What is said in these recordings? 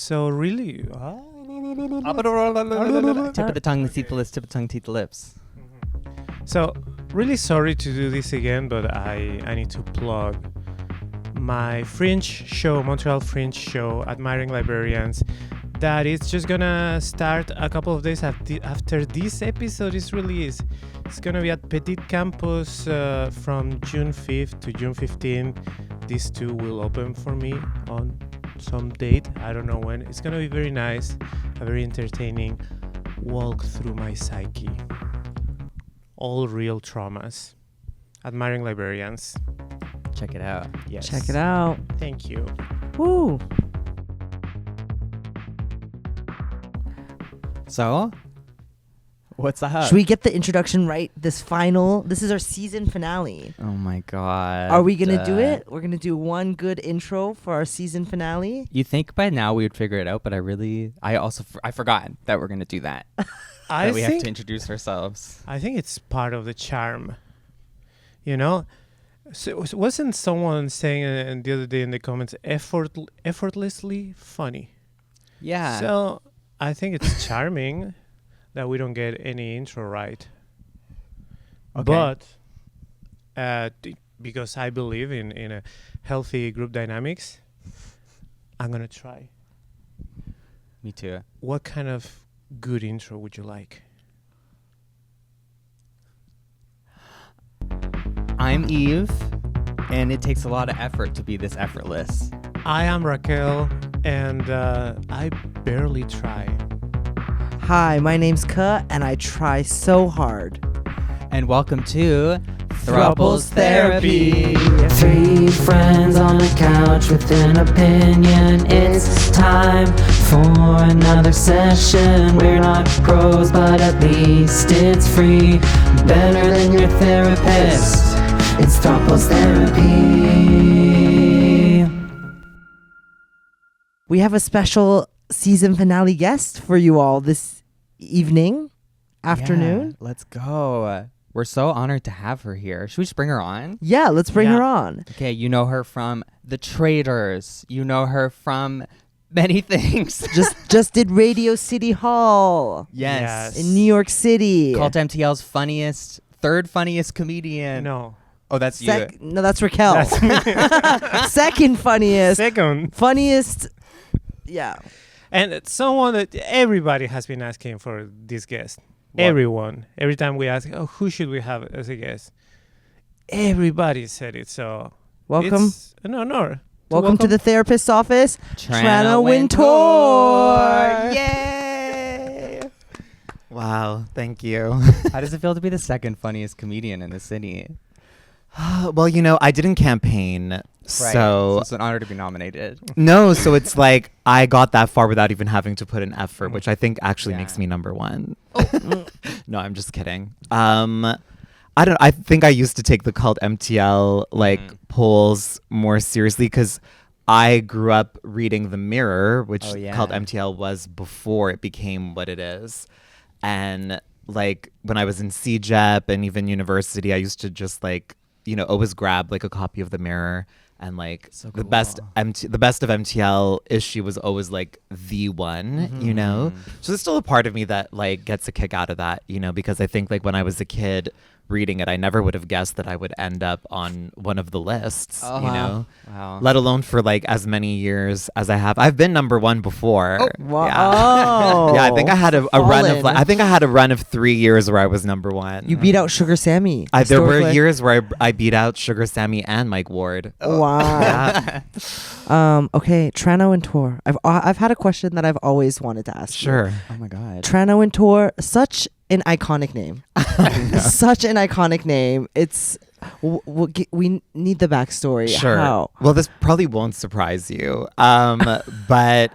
So really, Tip of the tongue, the teeth, the lips. Tip of the tongue, teeth, the lips. so really sorry to do this again, but I need to plug my Fringe show, Montreal Fringe show, Admiring Librarians. That is just gonna start a couple of days after this episode is released. It's gonna be at Petit Campus from June 5th to June 15th. These two will open for me on some date. I don't know when. It's gonna be very nice, a very entertaining walk through my psyche. All real traumas. Admiring Librarians. Check it out. Yes. Check it out. Thank you. Woo. So, what's up? Should we get the introduction right? This is our season finale. Oh my god. Are we going to do it? We're going to do one good intro for our season finale. You think by now we would figure it out, but I forgot that we're going to do that. I we think have to introduce ourselves. I think it's part of the charm. You know? So, wasn't someone saying the other day in the comments, effortlessly funny? Yeah. So I think it's charming that we don't get any intro right. Okay. But because I believe in a healthy group dynamics, I'm going to try. Me too. What kind of good intro would you like? I'm Eve, and it takes a lot of effort to be this effortless. I am Raquel, and I barely try. Hi, my name's Ka, and I try so hard. And welcome to Throuples Therapy. Three friends on a couch with an opinion. It's time for another session. We're not pros, but at least it's free. Better than your therapist. It's Throuples Therapy. We have a special season finale guest for you all this afternoon. Yeah, let's go. We're so honored to have her here. Should we just bring her on? Yeah, let's bring her on. Okay, you know her from The Traders. You know her from many things. just did Radio City Hall Yes. in New York City. Called MTL's third funniest comedian. No. Oh, that's you. No, that's Raquel. That's me. Second funniest. Second. Funniest. Yeah. And it's someone that everybody has been asking for this guest. What? Everyone. Every time we ask, who should we have as a guest? Everybody said it. So Welcome. It's an honor. Welcome to the therapist's office, Tranna Wintour. Yay! Wow, thank you. How does it feel to be the second funniest comedian in the city? Well, I didn't campaign, so it's an honor to be nominated. no, so it's like I got that far without even having to put in effort, which I think actually makes me number one. No, I'm just kidding. I think I used to take the cult MTL polls more seriously because I grew up reading The Mirror, which cult MTL was before it became what it is. And when I was in CJEP and even university, I used to just always grab a copy of The Mirror, and So the cool. best of MTL issue was always the one, So there's still a part of me that gets a kick out of that, because I think when I was a kid reading it, I never would have guessed that I would end up on one of the lists, Wow. let alone for as many years as I have. I've been number one before. Wow. Yeah. Yeah, I think I had a run of 3 years where I was number one. You beat out Sugar Sammy. There were historically. years where I beat out Sugar Sammy and Mike Ward. Wow. Yeah. Okay, Tranna Wintour. I've had a question that I've always wanted to ask. Sure. Oh my god. Tranna Wintour, such an iconic name. Such an iconic name. It's we need the backstory. Sure. How? Well, this probably won't surprise you. But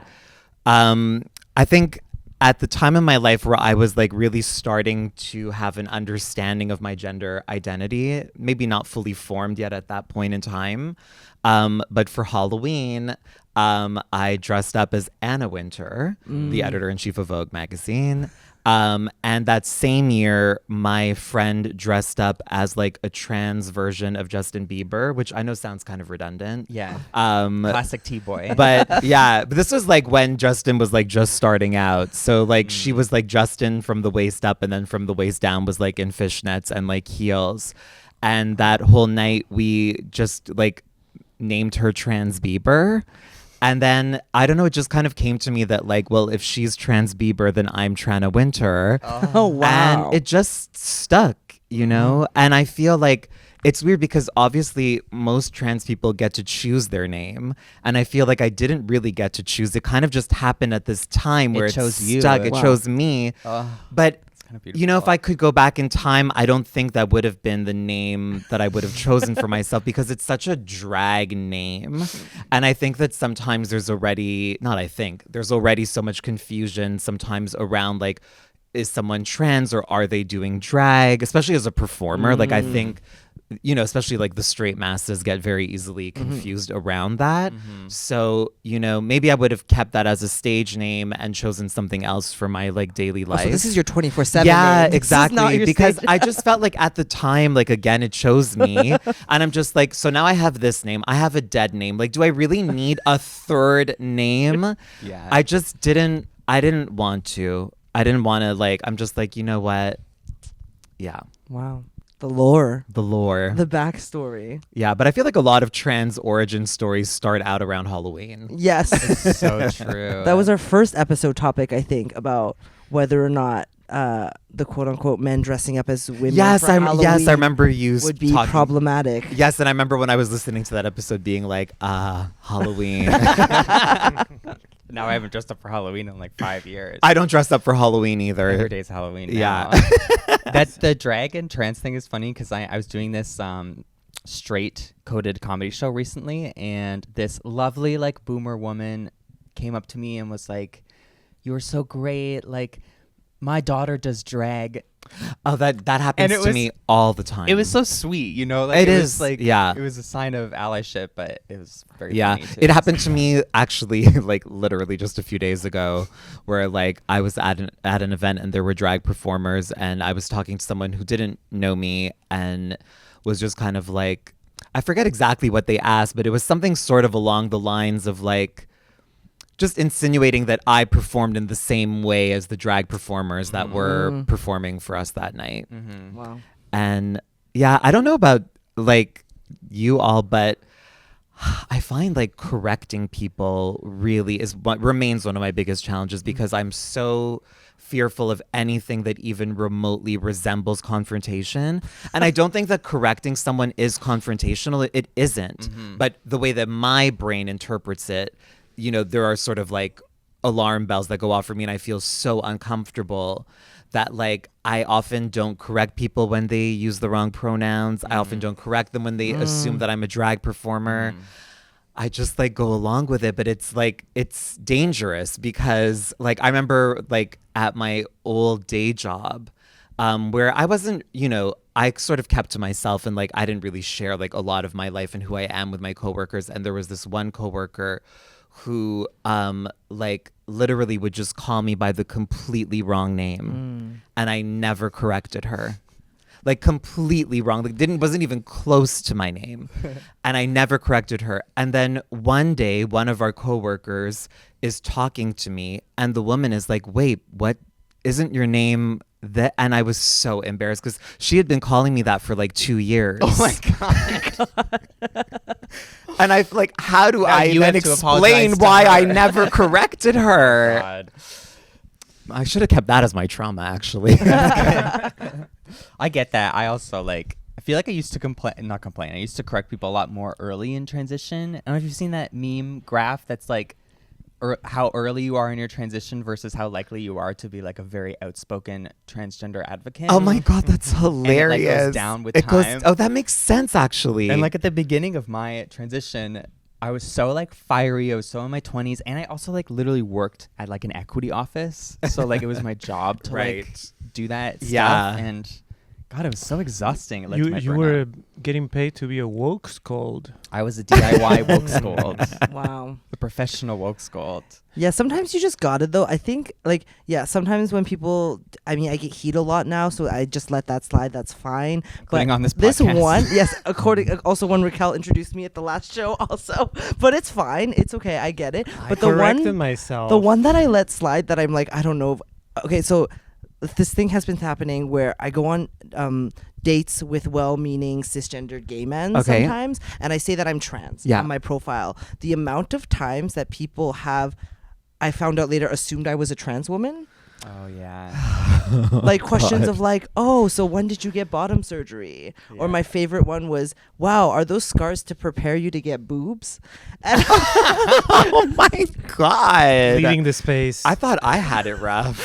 I think at the time in my life where I was really starting to have an understanding of my gender identity, maybe not fully formed yet at that point in time. But for Halloween, I dressed up as Anna Wintour, the editor-in-chief of Vogue magazine. And that same year, my friend dressed up as like a trans version of Justin Bieber, which I know sounds kind of redundant. Yeah. Classic T-boy. But yeah, but this was like when Justin was like just starting out. So like she was like Justin from the waist up, and then from the waist down was like in fishnets and like heels. And that whole night we just like named her Trans Bieber. And then, I don't know, it just kind of came to me that, like, well, if she's Trans Bieber, then I'm Tranna Wintour. Oh, wow. And it just stuck, you know? And I feel like it's weird because obviously most trans people get to choose their name. And I feel like I didn't really get to choose. It kind of just happened at this time where it chose you. stuck. It Wow. chose me. But you know, if I could go back in time, I don't think that would have been the name that I would have chosen for myself because it's such a drag name. And I think that sometimes there's already so much confusion sometimes around like, is someone trans or are they doing drag, especially as a performer? Like I think, you know, especially like the straight masses get very easily confused around that. So, you know, maybe I would have kept that as a stage name and chosen something else for my like daily life. So this is your 24/7 Yeah, name. This is not exactly. your Because stage- I just felt like at the time, like again, it chose me. And I'm just like, so now I have this name. I have a dead name. Like, do I really need a third name? Yeah. I didn't want to. I didn't want to like, I'm just like, you know what? Yeah. Wow. The lore. The lore. The backstory. Yeah, but I feel like a lot of trans origin stories start out around Halloween. Yes. So true. That was our first episode topic, I think, about whether or not the quote-unquote men dressing up as women Yes, for I Halloween remember you would be talking. problematic. Yes, and I remember when I was listening to that episode being like, Halloween. Now I haven't dressed up for Halloween in like 5 years. I don't dress up for Halloween either. Every day's Halloween now. Yeah. That's the drag and trans thing is funny because I was doing this straight coded comedy show recently, and this lovely like boomer woman came up to me and was like, "You were so great. Like, my daughter does drag." Oh, that happens And it to was- me all the time. It was so sweet, you know. Like, It was is, like, yeah. It was a sign of allyship, but it was very Yeah, funny too. it happened to me actually, like literally just a few days ago, where like I was at an event and there were drag performers, and I was talking to someone who didn't know me and was just kind of like, I forget exactly what they asked, but it was something sort of along the lines of like, just insinuating that I performed in the same way as the drag performers that were performing for us that night. Wow. And yeah, I don't know about like you all, but I find like correcting people really is what remains one of my biggest challenges because I'm so fearful of anything that even remotely resembles confrontation. And I don't think that correcting someone is confrontational. It isn't. But the way that my brain interprets it, you know, there are sort of like alarm bells that go off for me, and I feel so uncomfortable that like I often don't correct people when they use the wrong pronouns. I often don't correct them when they assume that I'm a drag performer. I just like go along with it, but it's like it's dangerous because like I remember like at my old day job where I wasn't, you know, I sort of kept to myself and like I didn't really share like a lot of my life and who I am with my coworkers. And there was this one coworker who like literally would just call me by the completely wrong name, and I never corrected her. Like completely wrong. Like wasn't even close to my name. And I never corrected her. And then one day, one of our coworkers is talking to me, and the woman is like, "Wait, what? Isn't your name that?" And I was so embarrassed because she had been calling me that for like 2 years. Oh my god. And I like, how do Now I you then have to explain apologize to why I her. never corrected her? God. I should have kept that as my trauma, actually. I get that. I also like. I feel like I used to not complain. I used to correct people a lot more early in transition. I don't know if you've seen that meme graph that's like, how early you are in your transition versus how likely you are to be like a very outspoken transgender advocate. Oh my god, that's hilarious. And it, like, goes down with It goes- time. oh, that makes sense, actually. And like at the beginning of my transition, I was so like fiery. I was so in my 20s, and I also like literally worked at like an equity office. So like it was my job to Right. like do that stuff. Yeah. And God, it was so exhausting. It led to my You burnout. were getting paid to be a woke scold. I was a DIY woke scold. Wow. A professional woke scold. Yeah, sometimes you just got it though. I think sometimes when people, I mean, I get heat a lot now, so I just let that slide. That's fine. Including But on this this podcast. one, yes, also when Raquel introduced me at the last show also, but it's fine. It's okay. I get it. I But the corrected one, myself. the one that I let slide that I'm like, I don't know. Okay, so this thing has been happening where I go on dates with well-meaning cisgendered gay men Okay. sometimes, and I say that I'm trans Yeah. on my profile. The amount of times that people have, I found out later, assumed I was a trans woman. Oh, yeah. Like questions of like, oh, so when did you get bottom surgery? Or my favorite one was, wow, are those scars to prepare you to get boobs? And Oh my god. leaving the space. I thought I had it rough.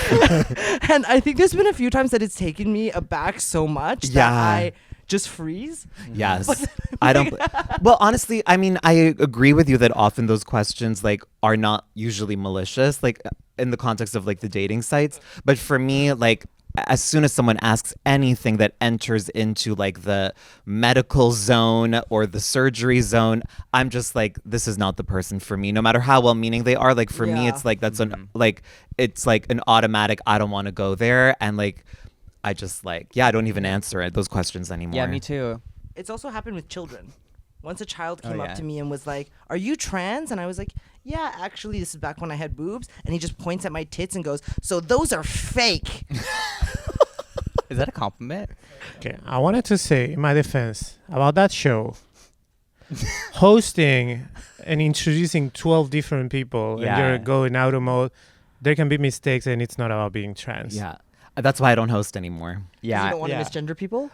and I think there's been a few times that it's taken me aback so much that Yeah. I just freeze. Yes. I don't. Well, honestly, I mean, I agree with you that often those questions like are not usually malicious, like in the context of like the dating sites. But for me, like as soon as someone asks anything that enters into like the medical zone or the surgery zone, I'm just like, this is not the person for me. No matter how well-meaning they are, like for me, Yeah. it's like that's an like it's like an automatic. I don't want to go there, and like. I just like, I don't even answer those questions anymore. Yeah, me too. It's also happened with children. Once a child came Oh, up yeah. to me and was like, are you trans? And I was like, yeah, actually, this is back when I had boobs. And he just points at my tits and goes, so those are fake. Is that a compliment? Okay, I wanted to say in my defense about that show, hosting and introducing 12 different people, Yeah. and you're going out of mode. There can be mistakes, and it's not about being trans. Yeah. That's why I don't host anymore. You Yeah. don't want Yeah. to misgender people?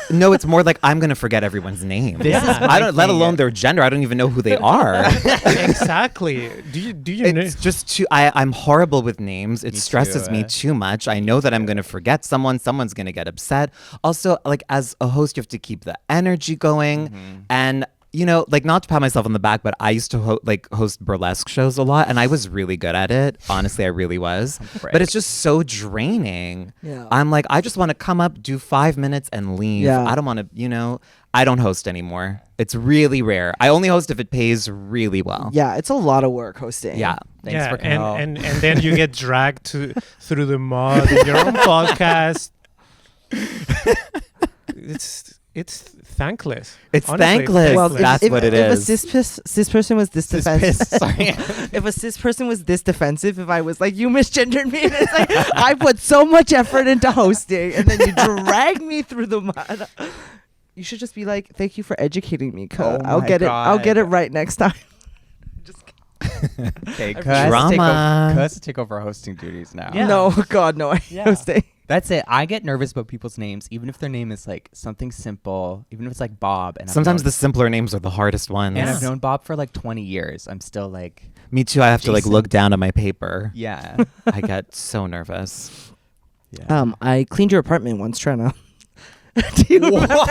No, it's more like I'm gonna forget everyone's name. This is I don't, let making alone it- their gender. I don't even know who they are. Exactly. Do you know? It's just too. I'm horrible with names. It Me stresses too, me too much. I know that I'm gonna forget someone. Someone's gonna get upset. Also, like as a host, you have to keep the energy going, and you know, like not to pat myself on the back, but I used to host burlesque shows a lot, and I was really good at it. Honestly, I really was. But it's just so draining. Yeah. I'm like, I just want to come up, do 5 minutes, and leave. Yeah. I don't want to, I don't host anymore. It's really rare. I only host if it pays really well. Yeah, it's a lot of work hosting. Yeah. Thanks yeah, for coming. and then you get dragged through the mud in your own podcast. It's thankless. It's Honestly, thankless. Well, That's what it if is. a cis person was this defensive, Sorry. if a cis person was this defensive, if I was like, you misgendered me, and it's like, I put so much effort into hosting, and then you drag me through the mud. You should just be like, thank you for educating me, cuz. Oh I'll my get it. I'll get it God. right next time. Okay, Drama. Cuz to take over hosting duties now. Yeah. No, God, no. I Yeah. hosting. That's it. I get nervous about people's names, even if their name is like something simple, even if it's like Bob. And Sometimes I've the simpler names are the hardest ones. known, and I've known Bob for like 20 years. I'm still like, Me too. I have to like Jason. look down at my paper. yeah. I get so nervous. Yeah. I cleaned your apartment once, Tranna. Do you remember? God,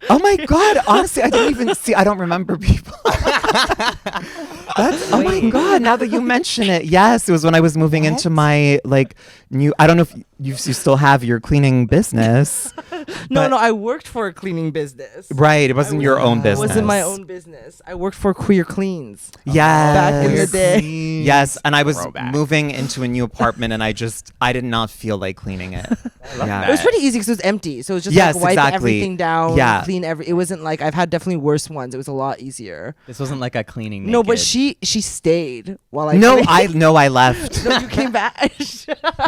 oh my God. Honestly, I didn't even see. I don't remember people. Oh my God. Now that you mention it. Yes. It was when I was moving into my like new, I don't know if you still have your cleaning business. No, But- I worked for a cleaning business. Right. It wasn't your own It business. wasn't my own business. I worked for Queer Cleans. Yes. Back in the day. Yes, and I was Throwback. moving into a new apartment, and I did not feel like cleaning it. Yeah. It was pretty easy because it was empty. So it was just Yes, like wipe exactly. everything down, Yeah. clean It wasn't like, I've had definitely worse ones. It was a lot easier. This wasn't like a cleaning. No, but naked. she stayed while I No, cleaned. I left. No, you came back.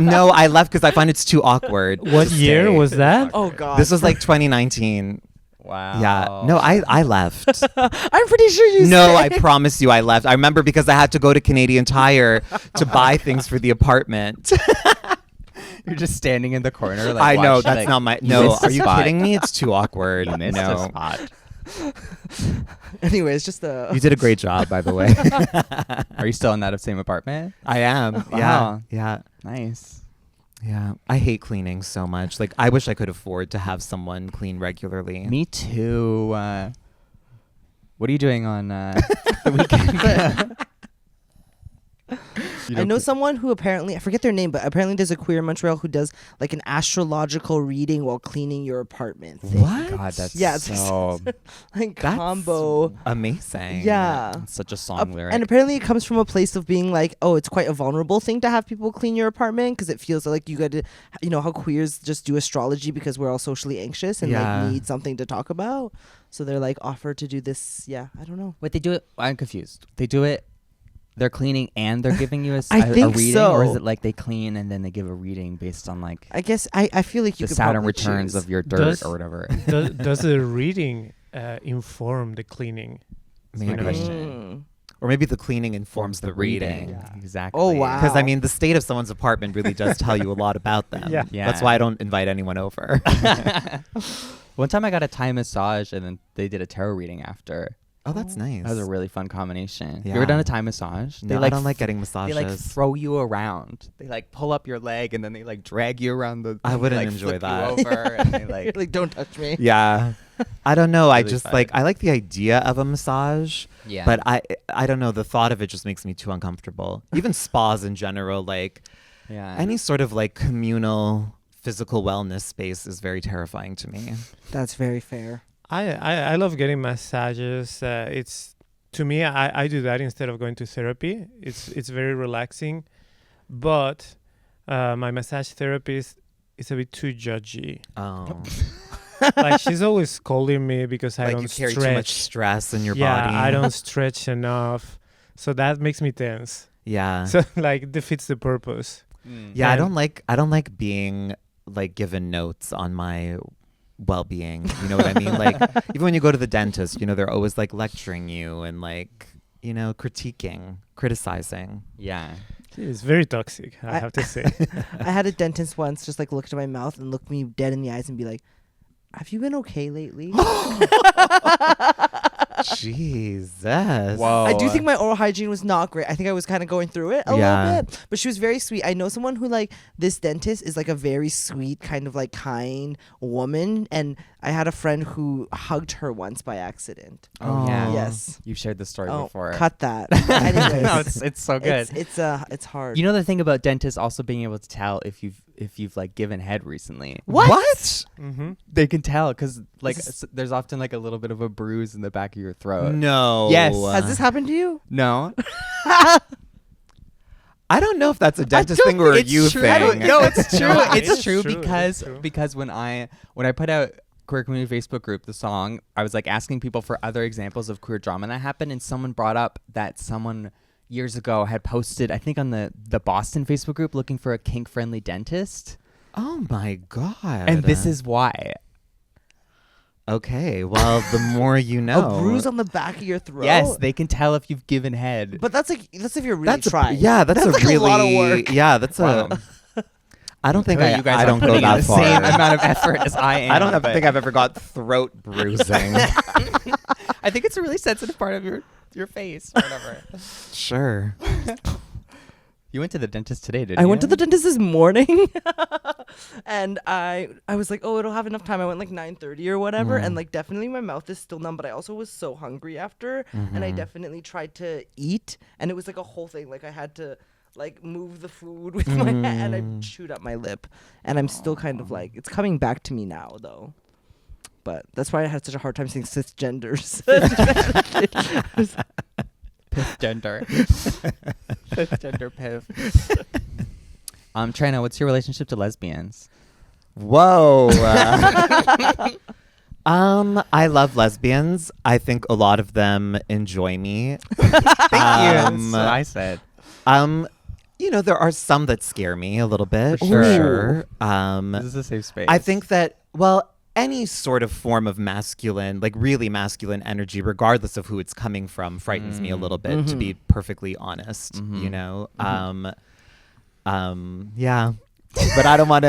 No, I left because I find it's too awkward. What to year stay. was that? Oh God. This was like 2019. Wow. Yeah. No, I left. I'm pretty sure you. No, I stayed. promise you I left. I remember because I had to go to Canadian Tire to buy things for the apartment. You're just standing in the corner. Like, I know watching, that's like, not my. you No, missed a are you spot. kidding me? It's too awkward. You missed a No. spot. Anyways, just You did a great job, by the way. Are you still in that same apartment? I am. Yeah. Wow. Yeah. Nice. Yeah. I hate cleaning so much. Like, I wish I could afford to have someone clean regularly. Me too. What are you doing on the weekend? I know someone who apparently, I forget their name, but apparently there's a queer in Montreal who does like an astrological reading while cleaning your apartment thing. What? God, that's Yeah, it's so like That's combo. amazing. Yeah. it's such a song lyric. And apparently it comes from a place of being like, oh, it's quite a vulnerable thing to have people clean your apartment because it feels like you got to, you know, how queers just do astrology because we're all socially anxious and Yeah. like need something to talk about. So they're like offered to do this. Yeah, I don't know. Wait, they do it. I'm confused. They do it. They're cleaning and they're giving you a I think reading, so. or is it like they clean and then they give a reading based on like I guess I feel like you the could Saturn probably returns choose. of your dirt Does- or whatever? Does the reading inform the cleaning? Maybe. Mm. Or maybe the cleaning informs the reading. Yeah, exactly. Oh, wow. Because I mean, the state of someone's apartment really does tell you a lot about them. Yeah. That's why I don't invite anyone over. One time I got a Thai massage and then they did a tarot reading after. Oh, that's nice. That was a really fun combination. You Yeah. ever done a Thai massage? No, I don't like getting massages. They like throw you around. They like pull up your leg and then they like drag you around the. I wouldn't like, enjoy flip that. You over and they like. Like, don't touch me. Yeah. I don't know. I Really just fun. like I like the idea of a massage, Yeah. but I don't know. The thought of it just makes me too uncomfortable. Even spas in general, like yeah. any sort of like communal physical wellness space is very terrifying to me. That's very fair. I love getting massages. It's to me, I do that instead of going to therapy. It's very relaxing, but my massage therapist is a bit too judgy. Oh, Like she's always scolding me because I like don't you carry stretch. too much stress in your yeah, body. I don't stretch enough, so that makes me tense. Yeah. So like defeats the purpose. Yeah, I And- don't like being like given notes on my well-being. You know what I mean? Like even when you go to the dentist, you know, they're always like lecturing you and like, you know, criticizing. Yeah. It's very toxic, I I- have to say. I had a dentist once just like look at my mouth and look me dead in the eyes and be like, have you been okay lately? Jesus. Whoa. I do think my oral hygiene was not great. I think I was kind of going through it a Yeah. little bit. But she was very sweet. I know someone who like this dentist is like a very sweet, kind of like kind woman. And I had a friend who hugged her once by accident. Oh yeah. Oh. Yes. You've shared this story Oh, before. cut that. Anyways, no, it's so good. it's hard. You know the thing about dentists also being able to tell if you've like given head recently. What? Mm-hmm. They can tell because like This there's often like a little bit of a bruise in the back of your throat. No. Yes. Has this happened to you? No, I don't know if that's a dentist don't thing or a it's you true. thing. I don't know. It's true. No, it's it's true true. because It's true. because when I put out Queer Community Facebook group the song, I was like asking people for other examples of queer drama that happened, and someone brought up that someone years ago had posted, I think on the Boston Facebook group, looking for a kink-friendly dentist, Oh my god. and this is why. okay. Well, the more you know. A bruise on the back of your throat? Yes, they can tell if you've given head. But that's if you're really That's trying. yeah. That's, That's a like really a lot of work. Yeah, that's Wow. I don't think You guys I are don't go putting in that the far. same amount of effort as I am. I don't but think I've ever got throat bruising. I think it's a really sensitive part of your face or whatever. Sure. You went to the dentist today, didn't I you? went to the dentist this morning, and I was like, oh, it'll have enough time. I went like 9:30 or whatever, and like definitely my mouth is still numb. But I also was so hungry after, and I definitely tried to eat, and it was like a whole thing. Like I had to like move the food with my hand, and I chewed up my lip, and I'm still kind of like it's coming back to me now though. But that's why I had such a hard time saying cisgenders. Gender. Gender piv. Tranna, what's your relationship to lesbians? Whoa. I love lesbians. I think a lot of them enjoy me. Thank you. That's what I said. You know, there are some that scare me a little bit. For For sure. sure. This is a safe space. I think that, well, any sort of form of masculine, like really masculine energy, regardless of who it's coming from, frightens me a little bit, to be perfectly honest, you know? Yeah. But I don't want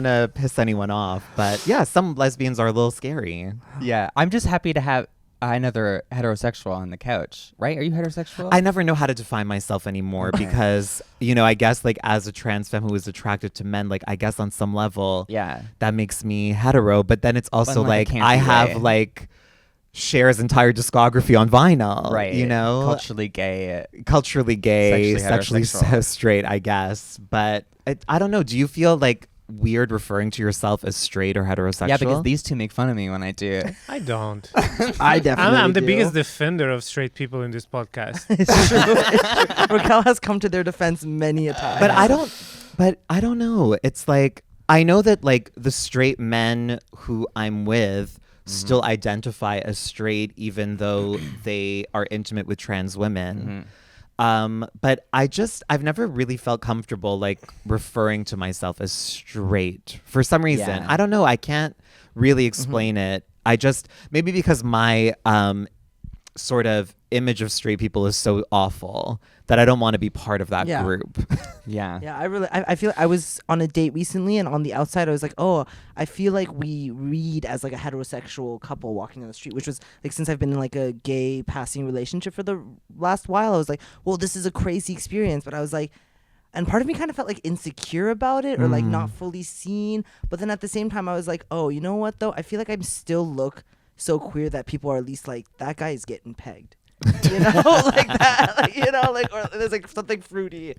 to piss anyone off. But yeah, some lesbians are a little scary. Yeah, I'm just happy to have another heterosexual on the couch. Right? Are you heterosexual? I never know how to define myself anymore because, you know, I guess like as a trans femme who is attracted to men, like I guess on some level, Yeah. that makes me hetero. But then it's also like, like it can't I be have way. like share his entire discography on vinyl. Right. You know, Culturally gay. sexually heterosexual. straight, I guess. But I don't know. Do you feel like weird referring to yourself as straight or heterosexual? Yeah, because these two make fun of me when I do it. I don't. I definitely I'm the do. biggest defender of straight people in this podcast. It's true. Raquel has come to their defense many a time. But I don't know. It's like I know that like the straight men who I'm with still identify as straight even though they are intimate with trans women. But I've never really felt comfortable like referring to myself as straight for some reason. Yeah. I don't know. I can't really explain it. I just maybe because my sort of image of straight people is so awful that I don't want to be part of that Yeah. group. Yeah. Yeah, I feel I was on a date recently, and on the outside I was like, oh, I feel like we read as like a heterosexual couple walking on the street, which was like, since I've been in like a gay passing relationship for the last while, I was like, well, this is a crazy experience. But I was like, and part of me kind of felt like insecure about it or like not fully seen. But then at the same time I was like, oh, you know what though? I feel like I still look so queer that people are at least like, that guy is getting pegged. You know, like that, like, you know, like, or there's like something fruity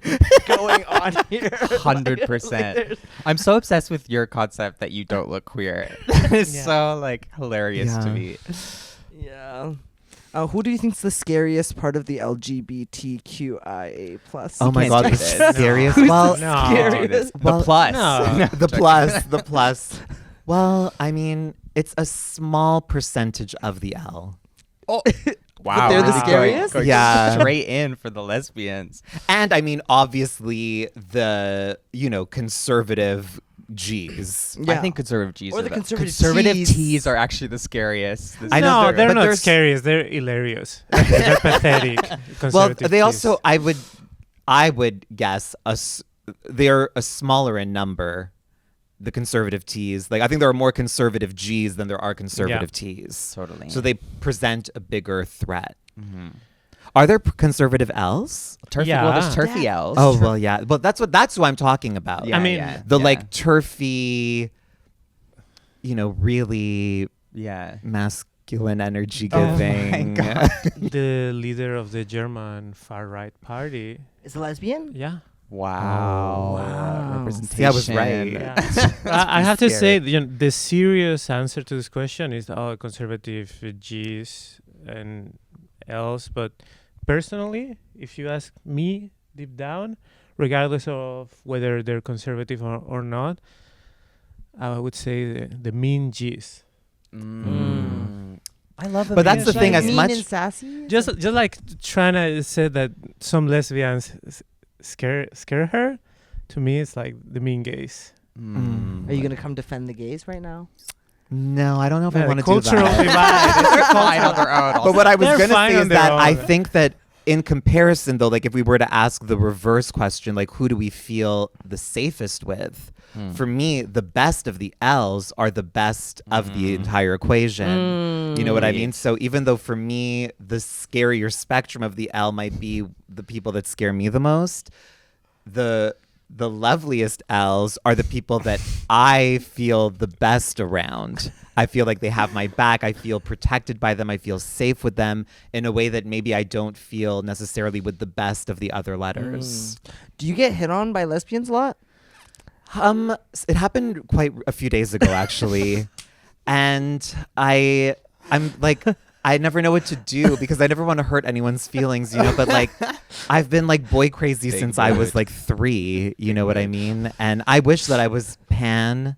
going on here. 100%. I'm so obsessed with your concept that you don't look queer. It's so like hilarious to Yeah. me. Yeah. Who do you think's the scariest part of the LGBTQIA plus? Oh my can't god, do the this. scariest. No. Well, No. Can't do this. Well, the plus. no. the plus. Well, I mean, it's a small percentage of the L. Oh. But Wow. they're the really scariest? Going Yeah. straight in for the lesbians. And I mean, obviously, the, conservative G's. Yeah. I think conservative G's Or are the the conservative Ts. T's are actually the scariest. I know No, they're but not they're scary. They're hilarious. They're pathetic. Well, Conservative they Ts. also, I would guess, they're a smaller in number. The conservative T's, like I think there are more conservative G's than there are conservative T's. Totally. So they present a bigger threat. Are there conservative L's? Turfy, Yeah. well, there's turfy Yeah. L's. Oh well, yeah. But that's who I'm talking about. Yeah, I mean, yeah, The yeah. like turfy, really Yeah. masculine energy Oh my giving. God. the leader of the German far right party. Is a lesbian? Yeah. Wow. Wow. Representation. See, I was right. Yeah. I have to say, scary. the serious answer to this question is conservative G's and L's. But personally, if you ask me deep down, regardless of whether they're conservative or not, I would say the mean G's. I love But that's the Like thing, as mean much- and sassy? Just like Tranna said that some lesbians scare her. To me, it's like the mean gays. Are you gonna come defend the gays right now? No, I don't know if I Yeah, want to do cultural that. divide. They're fine on their own. But what I was They're going to fine say on is their that I own. think that in comparison, though, like if we were to ask the reverse question, like who do we feel the safest with? For me, the best of the L's are the best of the entire equation. You know what I mean? So even though for me, the scarier spectrum of the L might be the people that scare me the most, the loveliest L's are the people that I feel the best around. I feel like they have my back. I feel protected by them. I feel safe with them in a way that maybe I don't feel necessarily with the best of the other letters. Do you get hit on by lesbians a lot? It happened quite a few days ago, actually. And I'm like, I never know what to do because I never want to hurt anyone's feelings, but like I've been like boy crazy Big since I was mood. like 3, you know what I mean? And I wish that I was pan,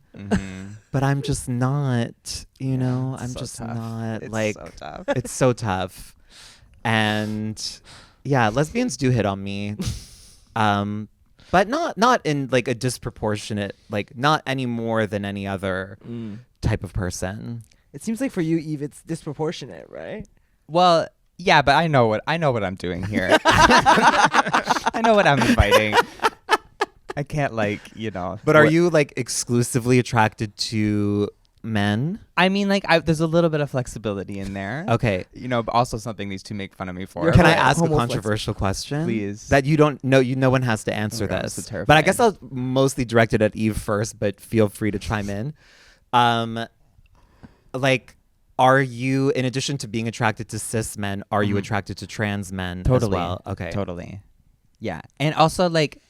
but I'm just not, I'm so just tough. not It's like, so tough. it's so tough. And yeah, lesbians do hit on me. But not in like a disproportionate, like not any more than any other type of person. It seems like for you, Eve, it's disproportionate, right? Well, yeah, but I know what I'm doing here. I know what I'm inviting. I can't But are you like exclusively attracted to men? I mean, like, there's a little bit of flexibility in there. Okay. But also something these two make fun of me for. Can I Okay. ask a Homo controversial question? Please. That you don't know, no one has to answer Oh my God, this. this is But I guess terrifying. I'll mostly direct it at Eve first, but feel free to chime in. Like, are you, in addition to being attracted to cis men, are you attracted to trans men as well? Okay. Totally. Yeah. And also like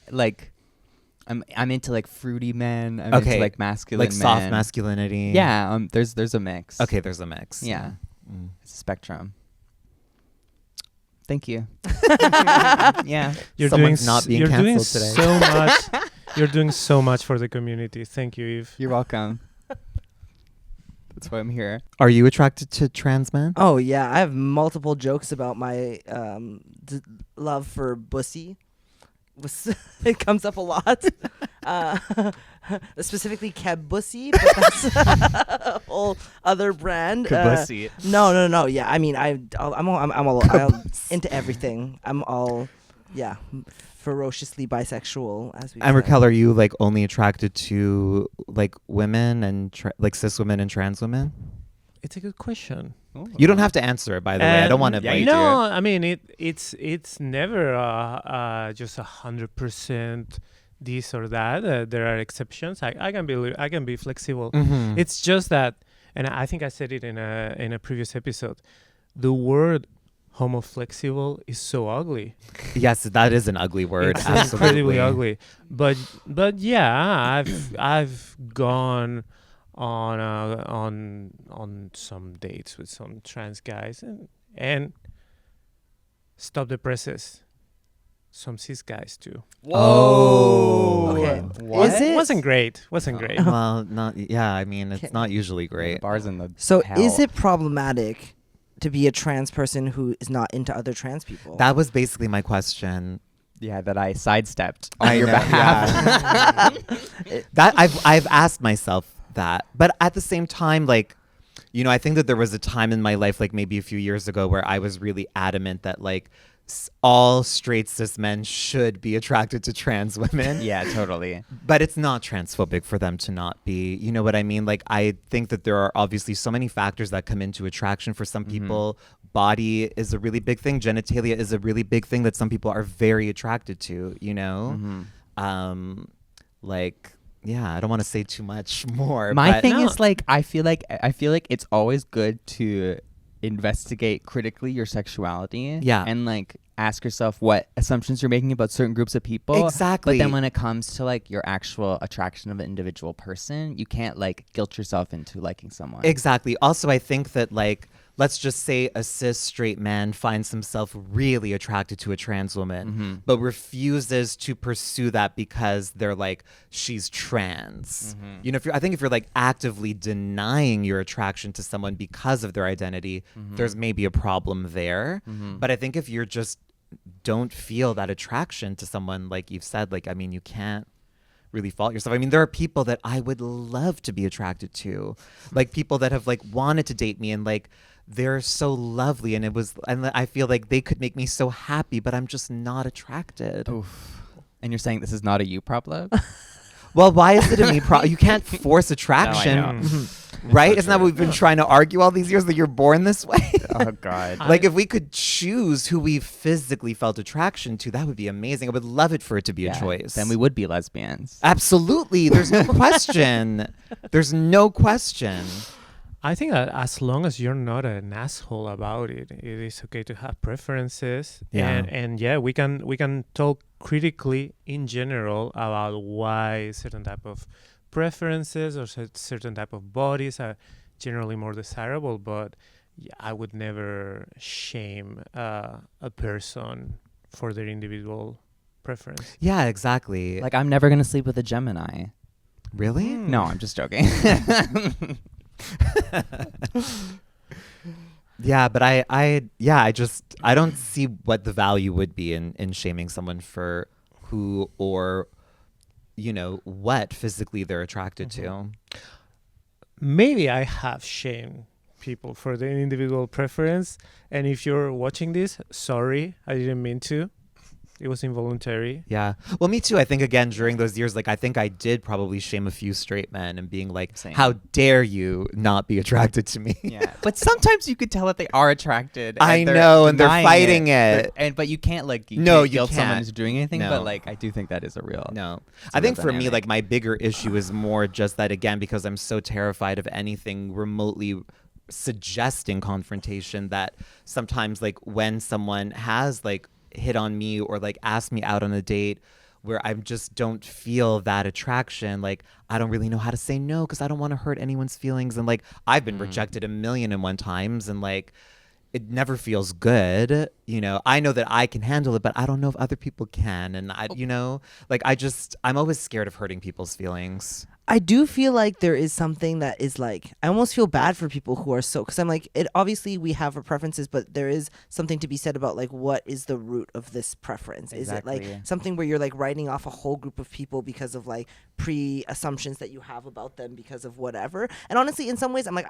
I'm into like fruity men. I'm into like masculine like soft men. masculinity. Yeah. There's a mix. Okay, there's a mix. Yeah. It's a spectrum. Thank you. Yeah. You're Someone's doing not being you're doing canceled today. so much. You're doing so much for the community. Thank you, Eve. You're welcome. That's why I'm here. Are you attracted to trans men? Oh yeah, I have multiple jokes about my love for bussy. It comes up a lot. Specifically Keb Bussy, but that's a whole other brand. Kabussy. No. Yeah, I mean, I'm into everything. I'm all, ferociously bisexual, as we. And Raquel, are you like only attracted to like women and like cis women and trans women? It's a good question. You don't have to answer it, by the way. I don't want to bite No, you. I mean it's never just 100% this or that. There are exceptions. I can be flexible. Mhm. It's just that, and I think I said it in a previous episode. The word homoflexible is so ugly. Yes, that is an ugly word. It's Absolutely. incredibly ugly. But yeah, I've gone on some dates with some trans guys and stop the presses. Some cis guys too. Oh. Okay. What? Is it? Wasn't great. Great. Well, not. Yeah, I mean, it's Okay. not usually The great. bars in the So hell. is it problematic to be a trans person who is not into other trans people? That was basically my question. Yeah, that I sidestepped I on your know, behalf. That I've asked myself that, but at the same time, like, you know, I think that there was a time in my life, like maybe a few years ago, where I was really adamant that like all straight cis men should be attracted to trans women. Yeah, totally. But it's not transphobic for them to not be. You know what I mean? Like, I think that there are obviously so many factors that come into attraction for some people. Body is a really big thing. Genitalia is a really big thing that some people are very attracted to, you know? Like, yeah, I don't want to say too much more. My but thing No. is like I feel like it's always good to investigate critically your sexuality. Yeah. And like ask yourself what assumptions you're making about certain groups of people. Exactly. But then when it comes to like your actual attraction of an individual person, you can't like guilt yourself into liking someone. Exactly. Also, I think that, like, let's just say a cis straight man finds himself really attracted to a trans woman, but refuses to pursue that because they're like, she's trans. You know, I think if you're like actively denying your attraction to someone because of their identity, there's maybe a problem there. But I think if you're just don't feel that attraction to someone, like you've said, like, I mean, you can't really fault yourself. I mean, there are people that I would love to be attracted to, like people that have like wanted to date me and like they're so lovely and I feel like they could make me so happy, but I'm just not attracted. Oof. And you're saying this is not a you problem? Well, why is it a me problem? You can't force attraction, know. right? so Isn't that true. what we've been trying to argue all these years, that you're born this way? Oh God. Like, if we could choose who we physically felt attraction to, that would be amazing. I would love it for it to be a choice. Then we would be lesbians. Absolutely. There's no question. There's no question. I think that as long as you're not an asshole about it, it is okay to have preferences. Yeah. And yeah, we can talk critically in general about why certain type of preferences or certain type of bodies are generally more desirable. But yeah, I would never shame a person for their individual preference. Yeah, exactly. Like I'm never gonna sleep with a Gemini. Really? No, I'm just joking. Yeah, but I don't see what the value would be in shaming someone for who or, you know, what physically they're attracted to. Maybe I have shamed people for their individual preference, and if you're watching this, sorry, I didn't mean to. It was involuntary. Yeah. Well, me too. I think, again, during those years, like, I think I did probably shame a few straight men and being like, Same. how dare you not be attracted to me? Yeah, but sometimes you could tell that they are attracted. I they're know, and they're denying fighting it. But you can't like No, can't you guilt someone can't. into doing anything. No. But like I do think that is a real. No. It's a I think real for me, dynamic. like, my bigger issue is more just that, again, because I'm so terrified of anything remotely suggesting confrontation, that sometimes like when someone has like hit on me or like asked me out on a date where I just don't feel that attraction, like I don't really know how to say no because I don't want to hurt anyone's feelings. And like I've been rejected 1,000,001 times, and like it never feels good. You know, I know that I can handle it, but I don't know if other people can. And I, you know, like I'm always scared of hurting people's feelings. I do feel like there is something that is like, I almost feel bad for people who are so, because I'm like, it obviously we have our preferences, but there is something to be said about like, what is the root of this preference? Exactly. Is it like something where you're like writing off a whole group of people because of like pre-assumptions that you have about them because of whatever? And honestly, in some ways, I'm like,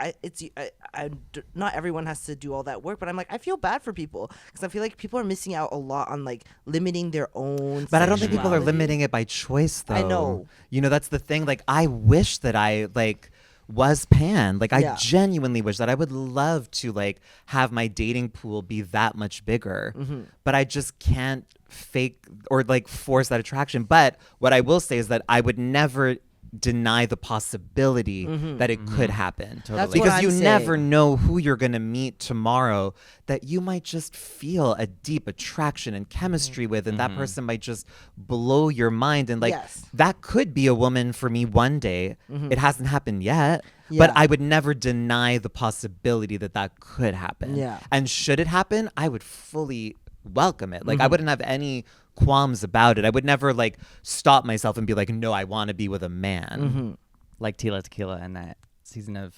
not everyone has to do all that work, but I'm like, I feel bad for people because I feel like people are missing out a lot on like limiting their own. But I don't think people are sexuality. limiting it by choice, though. I know. You know, that's the thing. Like, I wish that I like was pan. Like, I genuinely wish that I would love to like have my dating pool be that much bigger. But I just can't fake or like force that attraction. But what I will say is that I would never deny the possibility that it could happen. That's Because what you I'm never saying. know who you're going to meet tomorrow that you might just feel a deep attraction and chemistry with, and that person might just blow your mind. And like that could be a woman for me one day. It hasn't happened yet, but I would never deny the possibility that that could happen. Yeah. And should it happen, I would fully welcome it. Like I wouldn't have any qualms about it. I would never like stop myself and be like, no, I want to be with a man. Like Tila Tequila in that season of.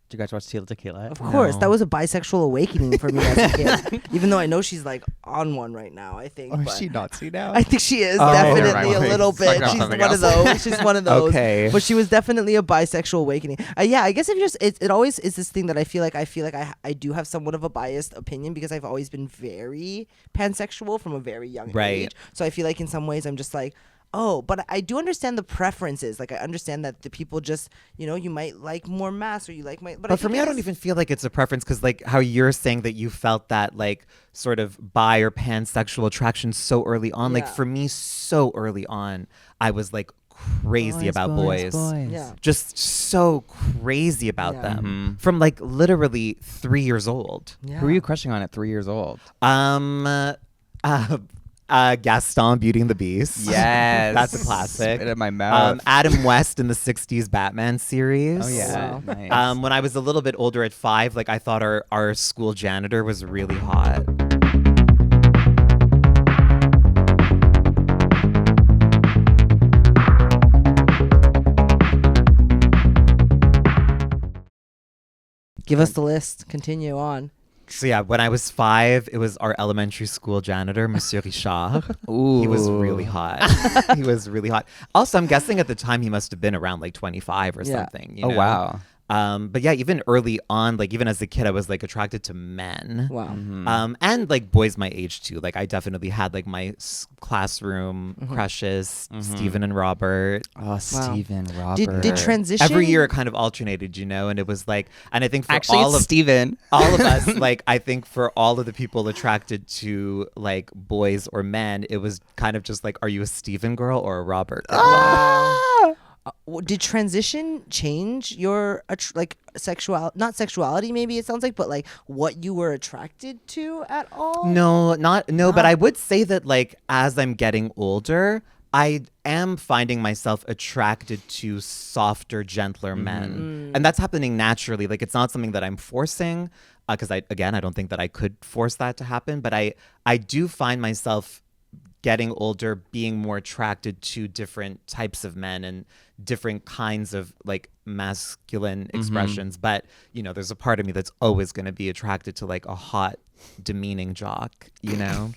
Did you guys watch Tila Tequila? Of course, No. that was a bisexual awakening for me as a kid. Even though I know she's like on one right now, I think. but Nazi now? I think she is Oh, definitely never mind. a little Talk bit. about She's something one of else. those. She's one of those. Okay. But she was definitely a bisexual awakening. Yeah, I guess if you just it always is this thing that I feel like I do have somewhat of a biased opinion because I've always been very pansexual from a very young Right. age. So I feel like in some ways I'm just like, oh, but I do understand the preferences. Like I understand that the people just, you know, you might like more mass or you like my. But for me, I don't even feel like it's a preference, because like how you're saying that you felt that like sort of bi or pansexual attraction so early on. Like Yeah. for me, so early on, I was like crazy about boys. Yeah. Just so crazy about Yeah. them from like literally 3 years old. Yeah. Who were you crushing on at 3 years old? Gaston, Beauty and the Beast. Yes. That's a classic. Spit in my mouth. Adam West in the 60s Batman series. Oh, yeah. Wow. Nice. When I was a little bit older at 5, like I thought our school janitor was really hot. Give us the list. Continue on. So yeah, when I was 5, it was our elementary school janitor, Monsieur Richard. Ooh. He was really hot. He was really hot. Also, I'm guessing at the time he must have been around like 25 or Yeah. something. You Oh, know? wow. But yeah, even early on, like even as a kid, I was like attracted to men. Wow. And like boys my age too. Like I definitely had like my classroom crushes, Stephen and Robert. Oh, Steven, Robert. Did transition Every year it kind of alternated, you know, and it was like, and I think for Actually, all it's of Steven. all of us, like I think for all of the people attracted to like boys or men, it was kind of just like, are you a Stephen girl or a Robert girl? Did transition change your not sexuality maybe it sounds like, but like what you were attracted to at all? No, but I would say that like as I'm getting older, I am finding myself attracted to softer, gentler men. And that's happening naturally. Like it's not something that I'm forcing, because I don't think that I could force that to happen, but I do find myself getting older being more attracted to different types of men and different kinds of like masculine expressions. But you know, there's a part of me that's always going to be attracted to like a hot, demeaning jock, you know.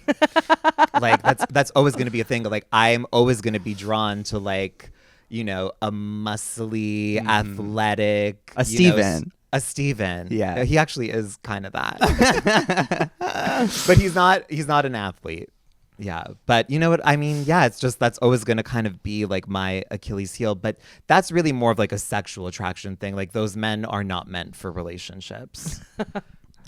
Like that's always going to be a thing. Like I'm always going to be drawn to like, you know, a muscly, athletic, A Steven. A Steven. Yeah. He actually is kind of that. But he's not an athlete. Yeah, but you know what I mean? Yeah, it's just that's always going to kind of be like my Achilles heel, but that's really more of like a sexual attraction thing. Like those men are not meant for relationships.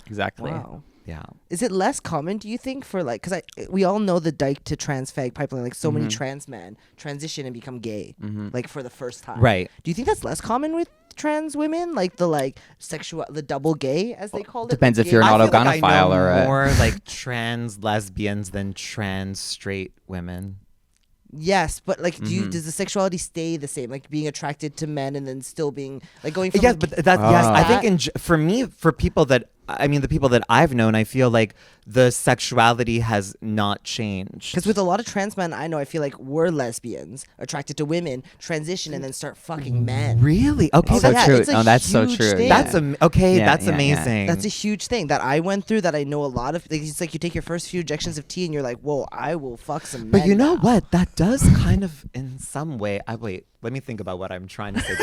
Exactly. Wow. Yeah. Is it less common, do you think, for like, because we all know the dyke to trans fag pipeline, like so many trans men transition and become gay, like for the first time. Right. Do you think that's less common with trans women, like the double gay as they call it? Depends like if you're an I feel like I autogonophile know or more like trans lesbians than trans straight women. Yes, but like, does the sexuality stay the same? Like being attracted to men and then still being like going from Yes, but that yes, I That- think for me, for people that the people that I've known, I feel like the sexuality has not changed. because with a lot of trans men I know, I feel like we're lesbians attracted to women, transition and then start fucking men. Really? Okay, Oh, So yeah, true. it's a No, that's so huge true. thing. that's okay. Yeah, That's yeah, yeah. amazing. That's a huge thing that I went through, that I know a lot of. Like, it's like you take your first few injections of tea and you're like, whoa, I will fuck some men. But you know now. what? That does kind of, in some way. Wait. Let me think about what I'm trying to say.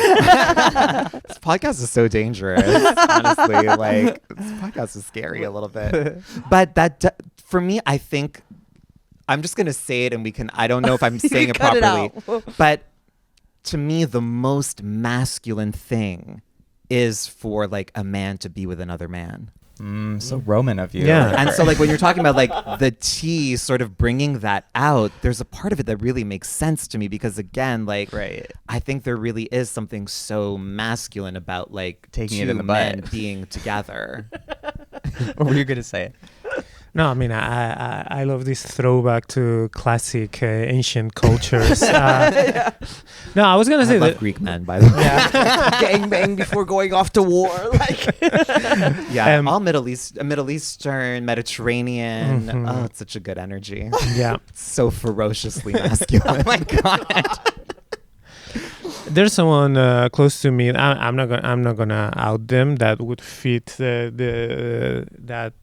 This podcast is so dangerous. Honestly, like this podcast is scary a little bit. But for me, I think I'm just gonna say it, and we can. I don't know if I'm saying it Cut it properly, out. but to me, the most masculine thing is for like a man to be with another man. So Roman of you. Yeah. And so like when you're talking about like the tea sort of bringing that out, there's a part of it that really makes sense to me, because again, like Right. I think there really is something so masculine about like Taking it two in the men butt. being together. What were you gonna say? No, I mean, I love this throwback to classic ancient cultures. No, I was gonna I say love that. Greek men, by the way. Gang bang before going off to war. Like, Yeah, Um, all Middle Eastern, Mediterranean. Oh, it's such a good energy. Yeah, It's so ferociously masculine. Oh my god. there's someone close to me. I'm not gonna out them, that would fit that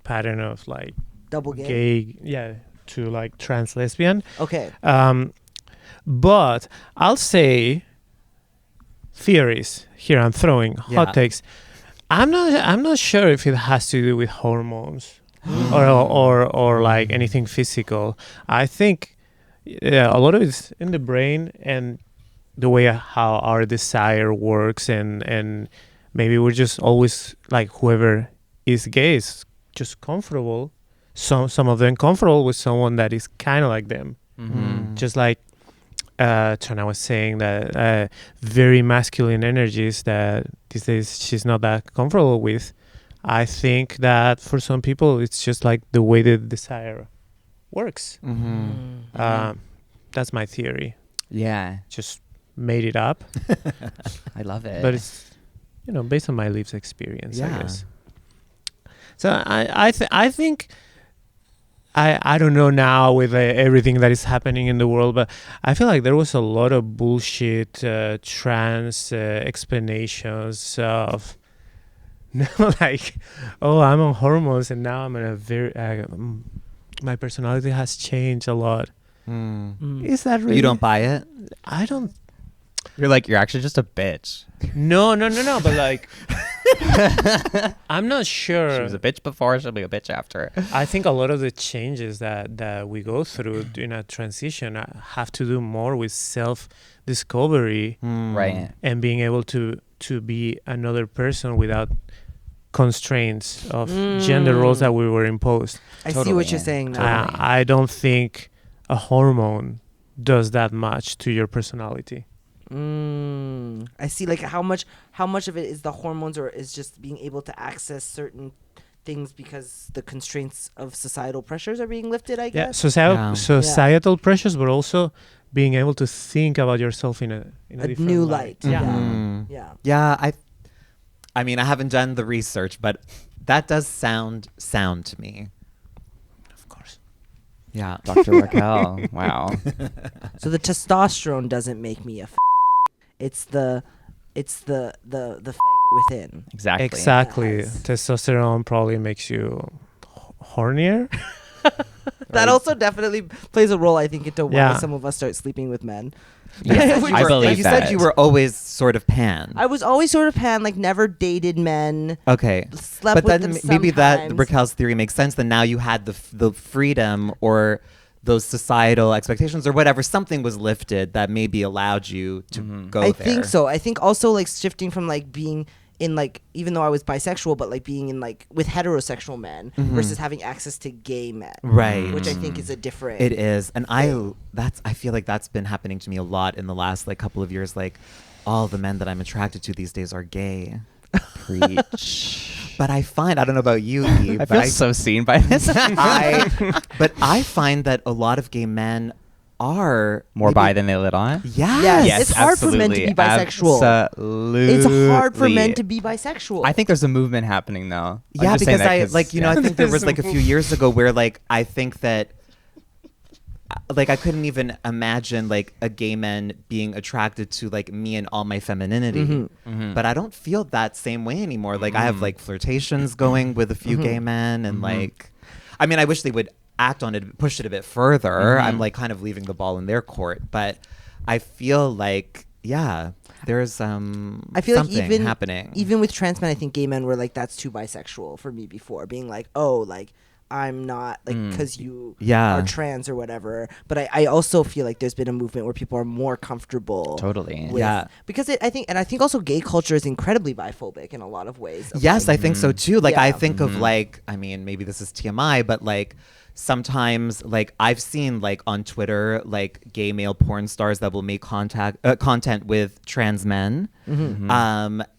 pattern of like double gay. gay, to like trans lesbian. Okay. But I'll say theories here. I'm throwing Yeah. hot takes. I'm not sure if it has to do with hormones or like anything physical. I think a lot of it's in the brain and the way how our desire works, and maybe we're just always like, whoever is gay is just comfortable. Some of them comfortable with someone that is kind of like them. Just like Tranna was saying, that very masculine energies that these days she's not that comfortable with. I think that for some people it's just like the way the desire works. That's my theory. Yeah, Just made it up, I love it. but it's based on my lived experience, I Yeah. guess. So I think I don't know now with everything that is happening in the world, but I feel like there was a lot of bullshit trans explanations of like, oh, I'm on hormones and now I'm in a very my personality has changed a lot. Is that really? You don't buy it? I don't. you're actually just a bitch. No, but like, I'm not sure. She was a bitch before, she'll be a bitch after. I think a lot of the changes that we go through in a transition have to do more with self-discovery Right. and being able to be another person without constraints of gender roles that we were imposed. I see Totally, what you're yeah. saying now. I don't think a hormone does that much to your personality. I see. Like how much of it is the hormones, or is just being able to access certain things because the constraints of societal pressures are being lifted, I Yeah, guess. societal pressures, but also being able to think about yourself in a different new light. light. Yeah. Mhm. Yeah. Yeah, I mean, I haven't done the research, but that does sound to me. Of course. Yeah. Dr. Raquel. Wow. So the testosterone doesn't make me a it's the within. Exactly. Exactly. Yes. Testosterone probably makes you hornier. That also definitely plays a role, I think, into why Yeah. some of us start sleeping with men. Yeah, Which I is- believe Like you that. said, you were always sort of pan. I was always sort of pan, like never dated men, Okay. slept But with then them maybe that sometimes. Raquel's theory makes sense. Then now you had the freedom or those societal expectations or whatever, something was lifted that maybe allowed you to go I there. think so. I think also like shifting from like being in like, even though I was bisexual, but like being in like with heterosexual men versus having access to gay men, Right. which I think is a different. It is, and I feel like that's been happening to me a lot in the last like couple of years. Like, all the men that I'm attracted to these days are gay. Preach. But I find, I don't know about you, Eve, I but feel so seen by this. but I find that a lot of gay men are More maybe- bi than they let on. Yes. It's hard for men to be bisexual. Absolutely. It's hard for men to be bisexual. I think there's a movement happening though. I'm Yeah, just saying because that I like, you know, I think there was like a few years ago where like I think that like I couldn't even imagine like a gay man being attracted to like me and all my femininity. But I don't feel that same way anymore. Like I have like flirtations going with a few gay men, and like, I mean, I wish they would act on it, push it a bit further. I'm like kind of leaving the ball in their court, but I feel like, yeah, there's I feel like something happening. even with trans men, I think gay men were like, that's too bisexual for me before, being like, oh, like I'm not like because you Yeah. are trans or whatever. But I also feel like there's been a movement where people are more comfortable. Totally. With, Yeah. Because I think also gay culture is incredibly biphobic in a lot of ways. of, Yes, like, I think so too. Like I Yeah. think of like, I mean, maybe this is TMI, but like sometimes like I've seen like on Twitter like gay male porn stars that will make content with trans men.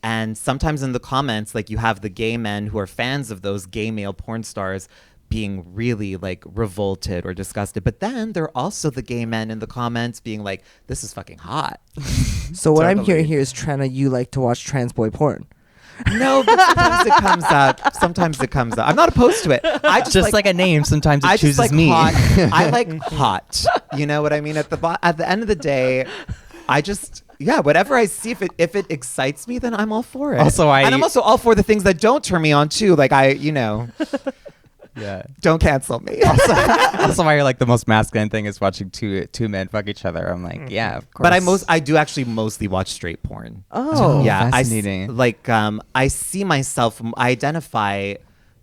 And sometimes in the comments like you have the gay men who are fans of those gay male porn stars being really like revolted or disgusted, but then there are also the gay men in the comments being like, this is fucking hot. So what I'm Totally. hearing here is, Tranna, you like to watch trans boy porn. No, but sometimes it comes up. Sometimes it comes up. I'm not opposed to it. I Just like a name, sometimes it I chooses just like me. hot. I like hot. You know what I mean? At the end of the day, I just whatever I see, if it excites me, then I'm all for it. Also, and I'm also all for the things that don't turn me on too. Like Yeah. don't cancel me. Also, why you're like the most masculine thing is watching two men fuck each other. I'm like, yeah, of course. But I do actually mostly watch straight porn. Oh. Yeah, fascinating. I see myself, I identify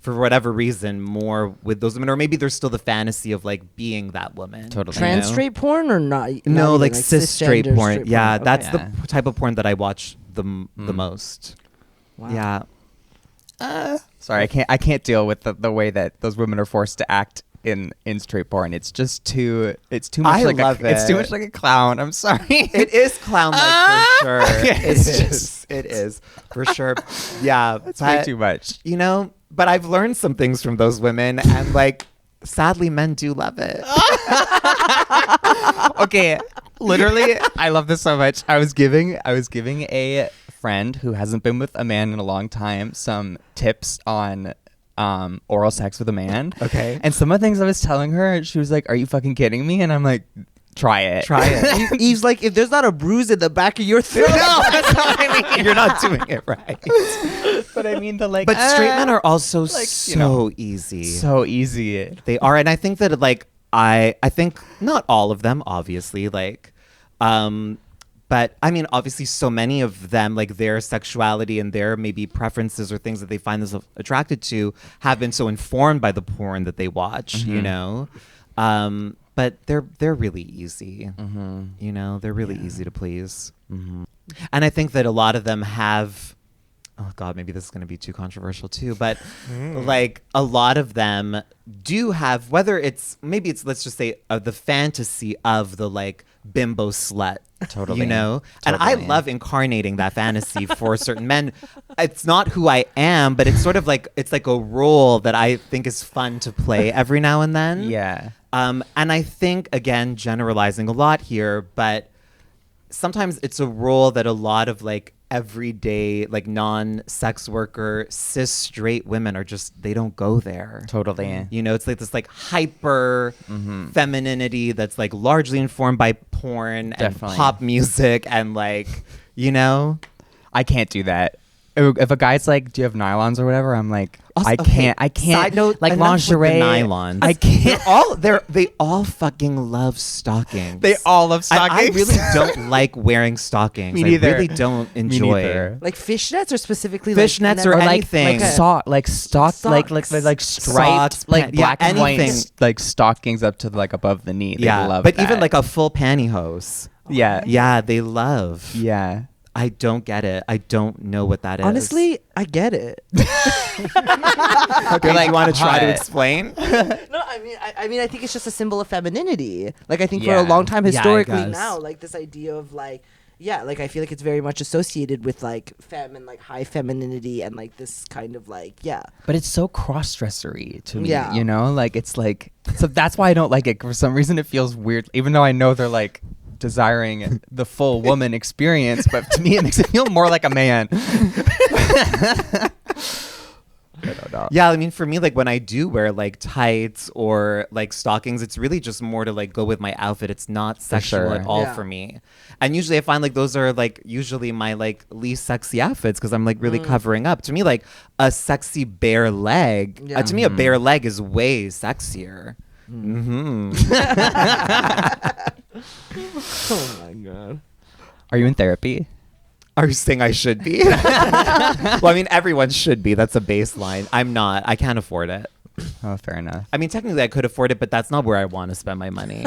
for whatever reason more with those women, or maybe there's still the fantasy of like being that woman. Totally. Trans You know? straight porn or not? No, even, like cis straight cisgender porn. straight Yeah, Okay. that's Yeah. the type of porn that I watch the most. Wow. Yeah. Sorry, I can't deal with the way that those women are forced to act in straight porn. It's just too much I like love it's too it. much like a clown. I'm sorry. It is clown like for sure. It's It is for sure. Yeah. It's way but, too much. You know, but I've learned some things from those women, and like sadly men do love it. Okay, literally, I love this so much. I was giving a friend who hasn't been with a man in a long time some tips on oral sex with a man. Okay. And some of the things I was telling her, she was like, "Are you fucking kidding me?" And I'm like, "Try it. Try it. Eve's like, if there's not a bruise in the back of your throat. No, that's not what I mean. You're not doing it right. But I mean the like. But straight men are also like, so you know, easy. so easy. They are, and I think that like I think not all of them, obviously, like, but I mean, obviously, so many of them, like their sexuality and their maybe preferences or things that they find themselves attracted to, have been so informed by the porn that they watch, you know. But they're really easy, you know. They're really easy to please, and I think that a lot of them have. Oh God, maybe this is going to be too controversial too, but like a lot of them do have, whether it's let's just say the fantasy of the like bimbo slut, Totally. you know, and I Totally. love incarnating that fantasy for certain men. It's not who I am, but it's sort of like it's like a role that I think is fun to play every now and then. Yeah. And I think, again, generalizing a lot here, but sometimes it's a role that a lot of like everyday, like non-sex worker, cis straight women are just, they don't go there. Totally. You know, it's like this like hyper femininity that's like largely informed by porn Definitely. and pop music and like, you know. I can't do that. If a guy's like, "Do you have nylons or whatever?" I'm like, Also, I can't. Side note, like enough with the lingerie. nylons. I can't. They all fucking love stockings. They all love And I stockings. really don't like wearing stockings. Me neither. I really don't Me enjoy neither. Like fishnets or specifically Fishnets like or Or like anything. like striped, Socks. striped, Socks, like yeah, black and white, anything. like stockings up to like above the knee. They Yeah, love but that. even like a full pantyhose. yeah, Yeah, they love. yeah. I don't get it. I don't know what that is. Honestly, I get it. Okay, like, you want to try to hot. explain? No, I mean, I think it's just a symbol of femininity. Like, I think for Yeah. a long time, Yeah, I historically guess. now, like this idea of like, yeah, like I feel like it's very much associated with like femme and like high femininity and like this kind of like, yeah. But it's so cross-dressery to me, Yeah. you know? Like, it's like... So that's why I don't like it. For some reason, it feels weird. Even though I know they're, like, desiring the full woman experience. But to me, it makes it feel more like a man. I don't know. Yeah, I mean, for me, like when I do wear like tights or like stockings, it's really just more to like go with my outfit. It's not sexual sure. at all Yeah. for me. And usually I find like those are like usually my like least sexy outfits because I'm like really covering up. To me, like a sexy bare leg, Yeah. to me, a bare leg is way sexier. Oh my god. Are you in therapy? Are you saying I should be? Well, I mean, everyone should be. That's a baseline. I'm not. I can't afford it. Oh, fair enough. I mean, technically I could afford it, but that's not where I want to spend my money.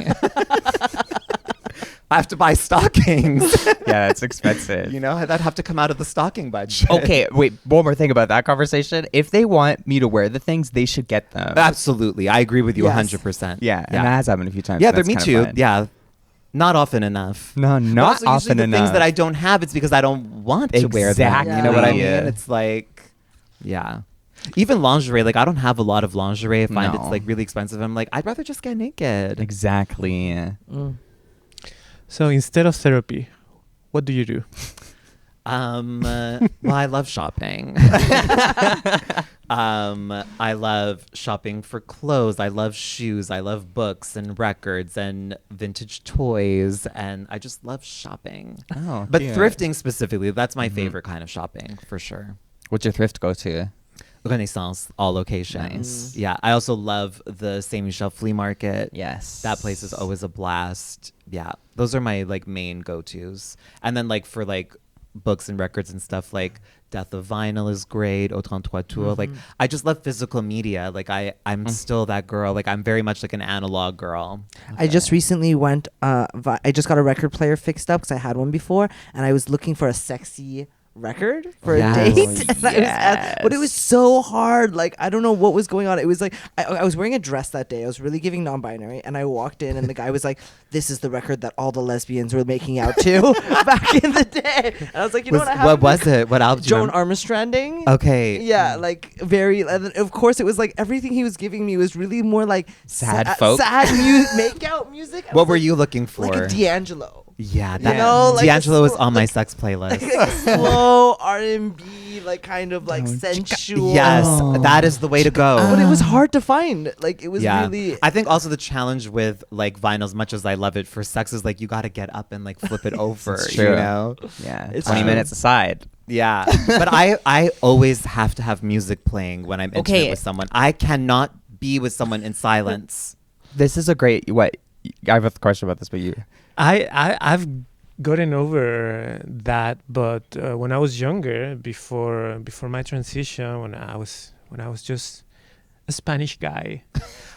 I have to buy stockings. Yeah, it's expensive. You know, that'd have to come out of the stocking budget. Okay, wait, one more thing about that conversation. If they want me to wear the things, they should get them. Absolutely. I agree with you Yes. 100%. Yeah, and that has happened a few times. Yeah, That's me kinda too. fun. Yeah. Not often enough. No, But not also, usually often the enough. things that I don't have, it's because I don't want to wear them. Exactly. You know what I mean? Yeah. It's like, yeah. Even lingerie, like I don't have a lot of lingerie. I find No. it's like really expensive. I'm like, I'd rather just get naked. Exactly. So instead of therapy, what do you do? Well, I love shopping. I love shopping for clothes. I love shoes. I love books and records and vintage toys. And I just love shopping. Oh, But cute. thrifting specifically, that's my favorite kind of shopping for sure. What's your thrift go to? Renaissance, all locations. Nice. Yeah, I also love the Saint Michel flea market. Yes. That place is always a blast. Yeah, those are my like main go-tos. And then like for like books and records and stuff, like Death of Vinyl is great. Au 33 Tours. Like I just love physical media. Like I'm still that girl. Like I'm very much like an analog girl. I just recently went. I just got a record player fixed up because I had one before, and I was looking for a sexy record for Yes. a date. And but it was so hard. Like I don't know what was going on. It was like I was wearing a dress that day. I was really giving non-binary, and I walked in, and the guy was like, "This is the record that all the lesbians were making out to back in the day." And I was like, "You know what? I have What was it? What album? do you Joan remember? Armstronging." Okay. Yeah, like very. And then of course, it was like everything he was giving me was really more like Sad folk? sad make-out music. I What was were like- you looking for? Like a D'Angelo. Yeah, You know, like D'Angelo a was slow- on my like- sex playlist. Like slow R&B, like kind of like sensual. Yes, Oh. that is the way to go. But it was hard to find. Like it was yeah, really. I think also the challenge with like vinyl, as much as I love it for sex, is like you got to get up and like flip it over. It's You true. know? Yeah. It's 20 true. minutes aside. Yeah, but I always have to have music playing when I'm intimate Okay. with someone. I cannot be with someone in silence. This is a great... What? I have a question about this, but you... I've gotten over that, but when I was younger, before my transition, when I was just a Spanish guy,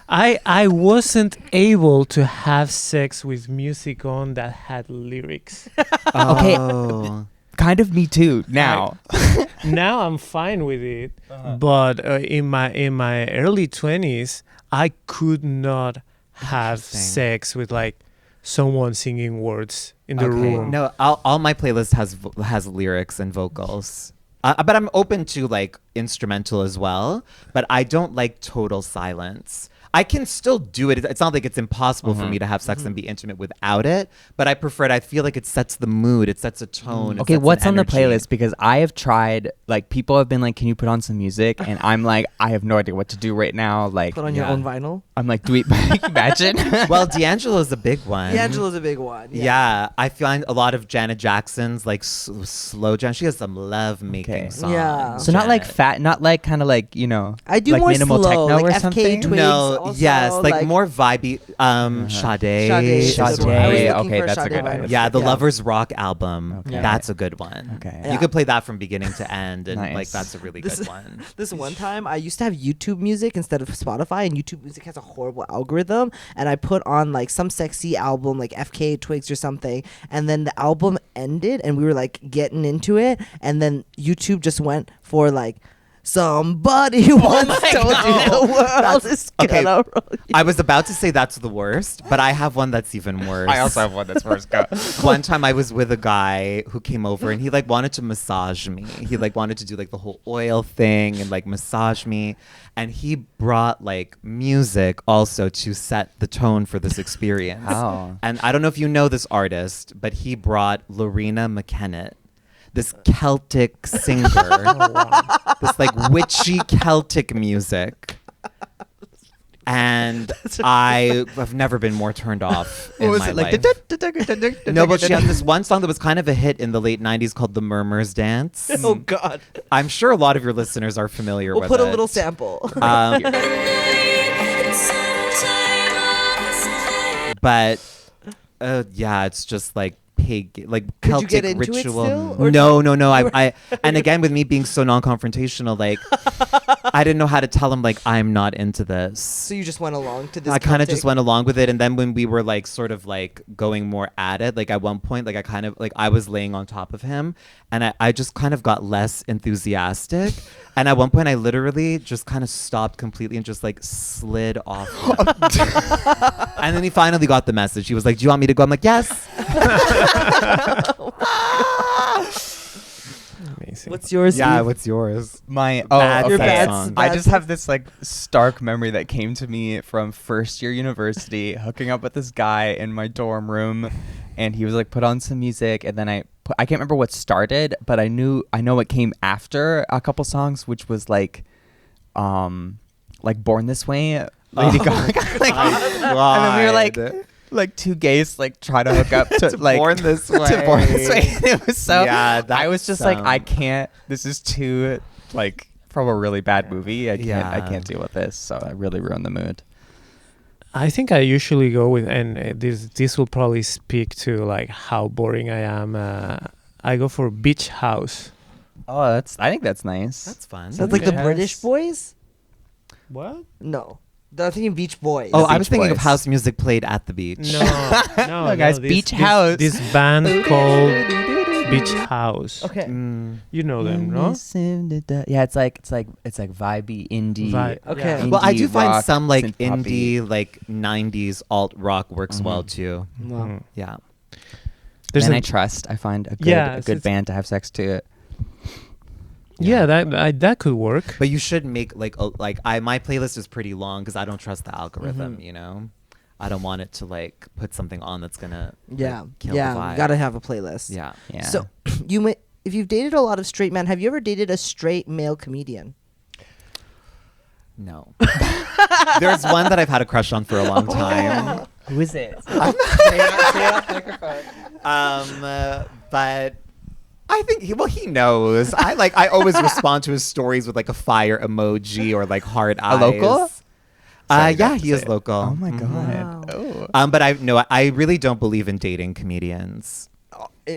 I wasn't able to have sex with music on that had lyrics. Okay. Oh. Kind of me too, now. Now I'm fine with it, but in my early 20s, I could not have Interesting. sex with like someone singing words in the Okay. room. No, all my playlist has lyrics and vocals. But I'm open to like instrumental as well. But I don't like total silence. I can still do it. It's not like it's impossible for me to have sex and be intimate without it. But I prefer it. I feel like it sets the mood. It sets a tone. it Okay, sets an what's on the energy. playlist? Because I have tried, like, people have been like, can you put on some music? And I'm like, I have no idea what to do right now. Like, Put on your Yeah. own vinyl. I'm like, do we imagine? Well, D'Angelo's a big one. D'Angelo's a big one. Yeah, I find a lot of Janet Jackson's like slow jam. She has some love making Okay. songs. Yeah. So not like Janet. not like kind of like, you know, I do like more minimal slow, techno like or FK something. Twigs. No, also, yes, like more vibey. Sade. Sade. I was looking Okay, for that's a Sade good vibes. one. Yeah, the Yeah. Lovers Rock album. Okay. That's a good one. Okay. Yeah. You could play that from beginning to end, and like Nice. that's a really This- good one. This one time, I used to have YouTube Music instead of Spotify, and YouTube Music has a horrible algorithm. And I put on like some sexy album, like FK Twigs or something, and then the album ended, and we were like getting into it, and then YouTube just went for like. Somebody once told you the world is okay. gonna roll you. I was about to say that's the worst, but I have one that's even worse. I also have one that's worse. Go. One time I was with a guy who came over and he like wanted to massage me. He like wanted to do like the whole oil thing and like massage me. And he brought like music also to set the tone for this experience. Wow. And I don't know if you know this artist, but he brought Lorena McKennitt, this Celtic singer, this like witchy Celtic music. And I have never been more turned off in my life. No, but she had this one song that was kind of a hit in the late 90s called The Murmurs Dance. Oh God! I'm sure a lot of your listeners are familiar We'll with put it. a little sample. But yeah, it's just like pig, like Could you Celtic get into it ritual. still, or No. I and again with me being so non-confrontational, like I didn't know how to tell him like I'm not into this. So you just went along to this. I kind of Celtic- just went along with it, and then when we were like sort of like going more at it, like at one point, like I kind of like I was laying on top of him, and I just kind of got less enthusiastic, and at one point I literally just kind of stopped completely and just like slid off him. And then he finally got the message. He was like, "Do you want me to go?" I'm like, "Yes." Amazing. What's yours? Yeah, Eve? what's yours? My Bad okay. Your sex bad- song. bad I just have this like stark memory that came to me from first year university, hooking up with this guy in my dorm room, and he was like put on some music, and then I can't remember what started, but I know what came after a couple songs, which was like Born This Way, Lady Gaga, like, and then we were like two gays like try to hook up to like Born This to Born This Way. It was so Yeah, that I was just like I sound- can't. This is too like from a really bad movie. I Yeah. can't deal with this. So I really ruined the mood. I think I usually go with, and this will probably speak to like how boring I am. I go for Beach House. Oh, I think that's nice. That's fun. That's like the Yes. British Boys. What? No, I'm thinking Beach Boys. Oh, I Beach was thinking of Boys. house music played at the beach. No, guys, Beach House. This band called Beach House. Okay. You know them, no? Yeah, it's like vibey indie. Okay. indie Well, I do find rock, some like synth poppy. indie, like 90s alt rock works well too. Wow. Mm. Yeah. There's and a- I trust. I find a good, Yeah, a it's- good band to have sex to. Yeah, that could work. But you should make my playlist is pretty long because I don't trust the algorithm. You know, I don't want it to like put something on that's gonna Yeah. kill the Yeah. vibe. You gotta have a playlist. Yeah. Yeah. So if you've dated a lot of straight men, have you ever dated a straight male comedian? No. There's one that I've had a crush on for a long time. who is it? But I think he knows. I always respond to his stories with like a fire emoji or like heart eyes. local? Sorry, Yeah, don't he say is it. local. Oh my Mhm. god. Wow. Oh. But I really don't believe in dating comedians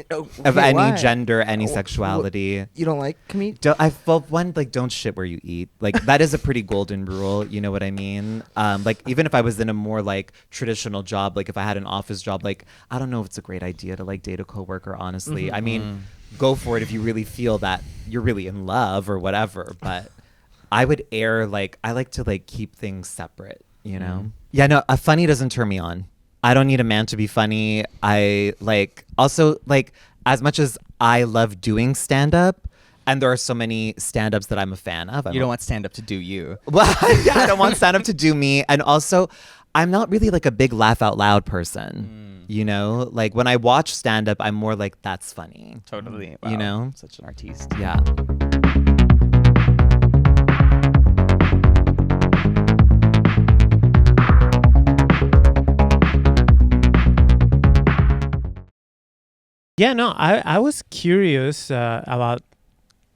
of Okay, any why? gender, any Oh, sexuality. You don't like comedians? Don't shit where you eat. Like that is a pretty golden rule. You know what I mean? Like even if I was in a more like traditional job, like if I had an office job, like I don't know if it's a great idea to like date a coworker. Honestly, I mean, go for it if you really feel that you're really in love or whatever. But I would I like to like keep things separate. You know? Yeah. No, a funny doesn't turn me on. I don't need a man to be funny. I also as much as I love doing stand up, and there are so many stand ups that I'm a fan of. You don't want stand up to do you. Well, yeah, I don't want stand up to do me. And also, I'm not really like a big laugh out loud person. You know, like when I watch stand up, I'm more like, that's funny. Totally. You know? Such an artiste. Yeah. Yeah, no, I was curious about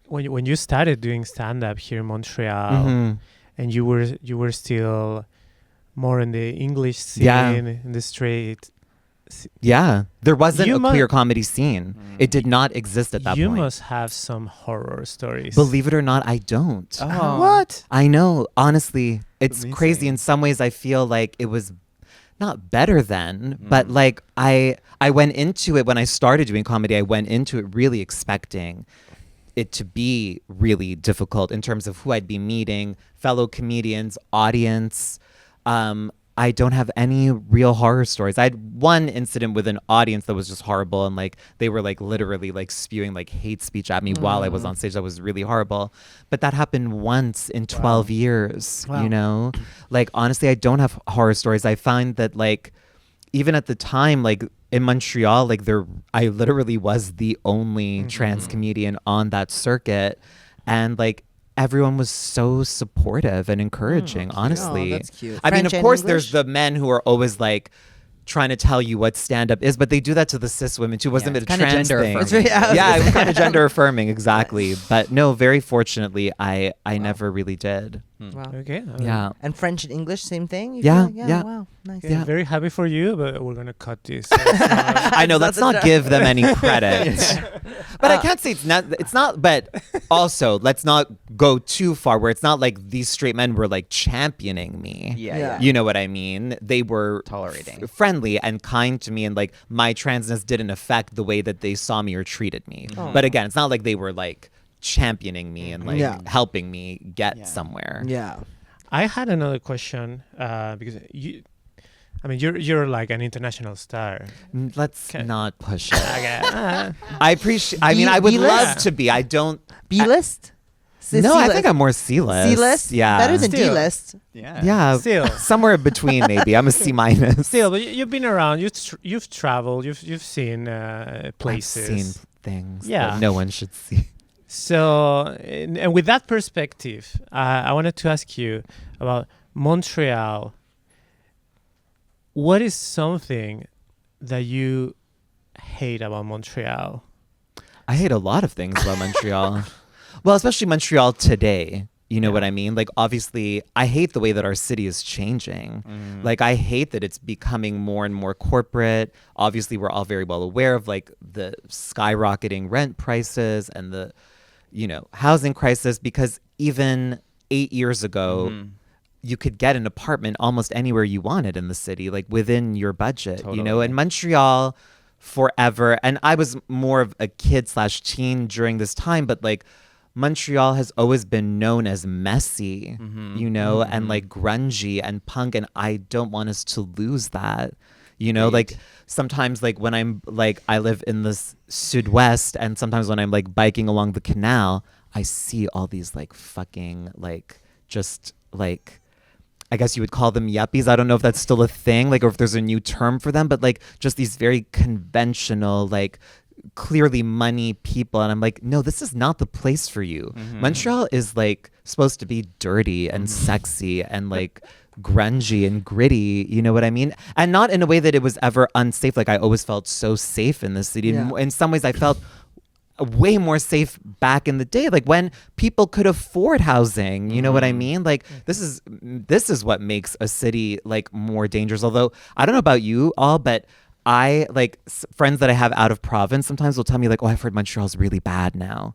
when you started doing stand up here in Montreal, Mhm. and you were still more in the English scene, Yeah. in the straight. Yeah, there wasn't You a mu- queer comedy scene. It did not exist at that You point. must have some horror stories. Believe it or not, I don't. Oh. What? I know. Honestly, it's Amazing. crazy. In some ways, I feel like it was not better then, but like I went into it when I started doing comedy. I went into it really expecting it to be really difficult in terms of who I'd be meeting, fellow comedians, audience. I don't have any real horror stories. I had one incident with an audience that was just horrible, and like they were like literally like spewing like hate speech at me while I was on stage. That was really horrible. But that happened once in 12 years, Wow. you know? Like honestly, I don't have horror stories. I find that like even at the time, like in Montreal, like I literally was the only trans comedian on that circuit, and like everyone was so supportive and encouraging, honestly. Oh, that's cute. I mean, French of and course, English? there's the men who are always like trying to tell you what stand-up is, but they do that to the cis women too. Wasn't Yeah, it a it's kinda trans gender thing? affirming. Yeah, it was kind of gender affirming, exactly. But no, very fortunately, I never really did. Wow. Okay. Yeah. And French and English, same thing? You Yeah, feel? yeah. Wow, nice. Okay, Yeah. Very happy for you, but we're gonna cut this. I know. Let's not give them any credit. But I can't say it's not. It's not. But also, let's not go too far. Where it's not like these straight men were like championing me. Yeah, Yeah. yeah. You know what I mean? They were Tolerating. friendly and kind to me, and like my transness didn't affect the way that they saw me or treated me. Oh. But again, it's not like they were like championing me and like Yeah. helping me get Yeah. somewhere. Yeah. I had another question because you're like an international star. Let's Okay. not push it. Okay. I appreciate. I mean, I would B-list? love to be. I don't. B-list? No, I think I'm more C-list. C-list? Yeah. Better than Still. D-list. Yeah. Yeah. Still. Somewhere between, maybe. I'm a C minus. Still, but you've been around. You've traveled. You've seen places. I've seen things Yeah. that no one should see. So, and with that perspective, I wanted to ask you about Montreal. What is something that you hate about Montreal? I hate a lot of things about Montreal. Well, especially Montreal today. You know what I mean? Like, obviously, I hate the way that our city is changing. Like, I hate that it's becoming more and more corporate. Obviously, we're all very well aware of, like, the skyrocketing rent prices and the, you know, housing crisis. Because even 8 years ago, you could get an apartment almost anywhere you wanted in the city, like, within your budget, you know? Totally. And Montreal, forever, and I was more of a kid/teen during this time, but, like, Montreal has always been known as messy, you know, and like grungy and punk. And I don't want us to lose that, you know, like sometimes like when I'm like, I live in the Sud-West, and sometimes when I'm like biking along the canal, I see all these like fucking like just like, I guess you would call them yuppies. I don't know if that's still a thing, like, or if there's a new term for them, but like just these very conventional, like, clearly money people, and I'm like, no, this is not the place for you. Montreal is like supposed to be dirty and sexy and like grungy and gritty, you know what I mean? And not in a way that it was ever unsafe. Like, I always felt so safe in the city. Yeah. In some ways I felt way more safe back in the day, like when people could afford housing, you know what I mean? Like, this is what makes a city like more dangerous. Although I don't know about you all, but I like friends that I have out of province sometimes will tell me like, oh, I've heard Montreal's really bad now.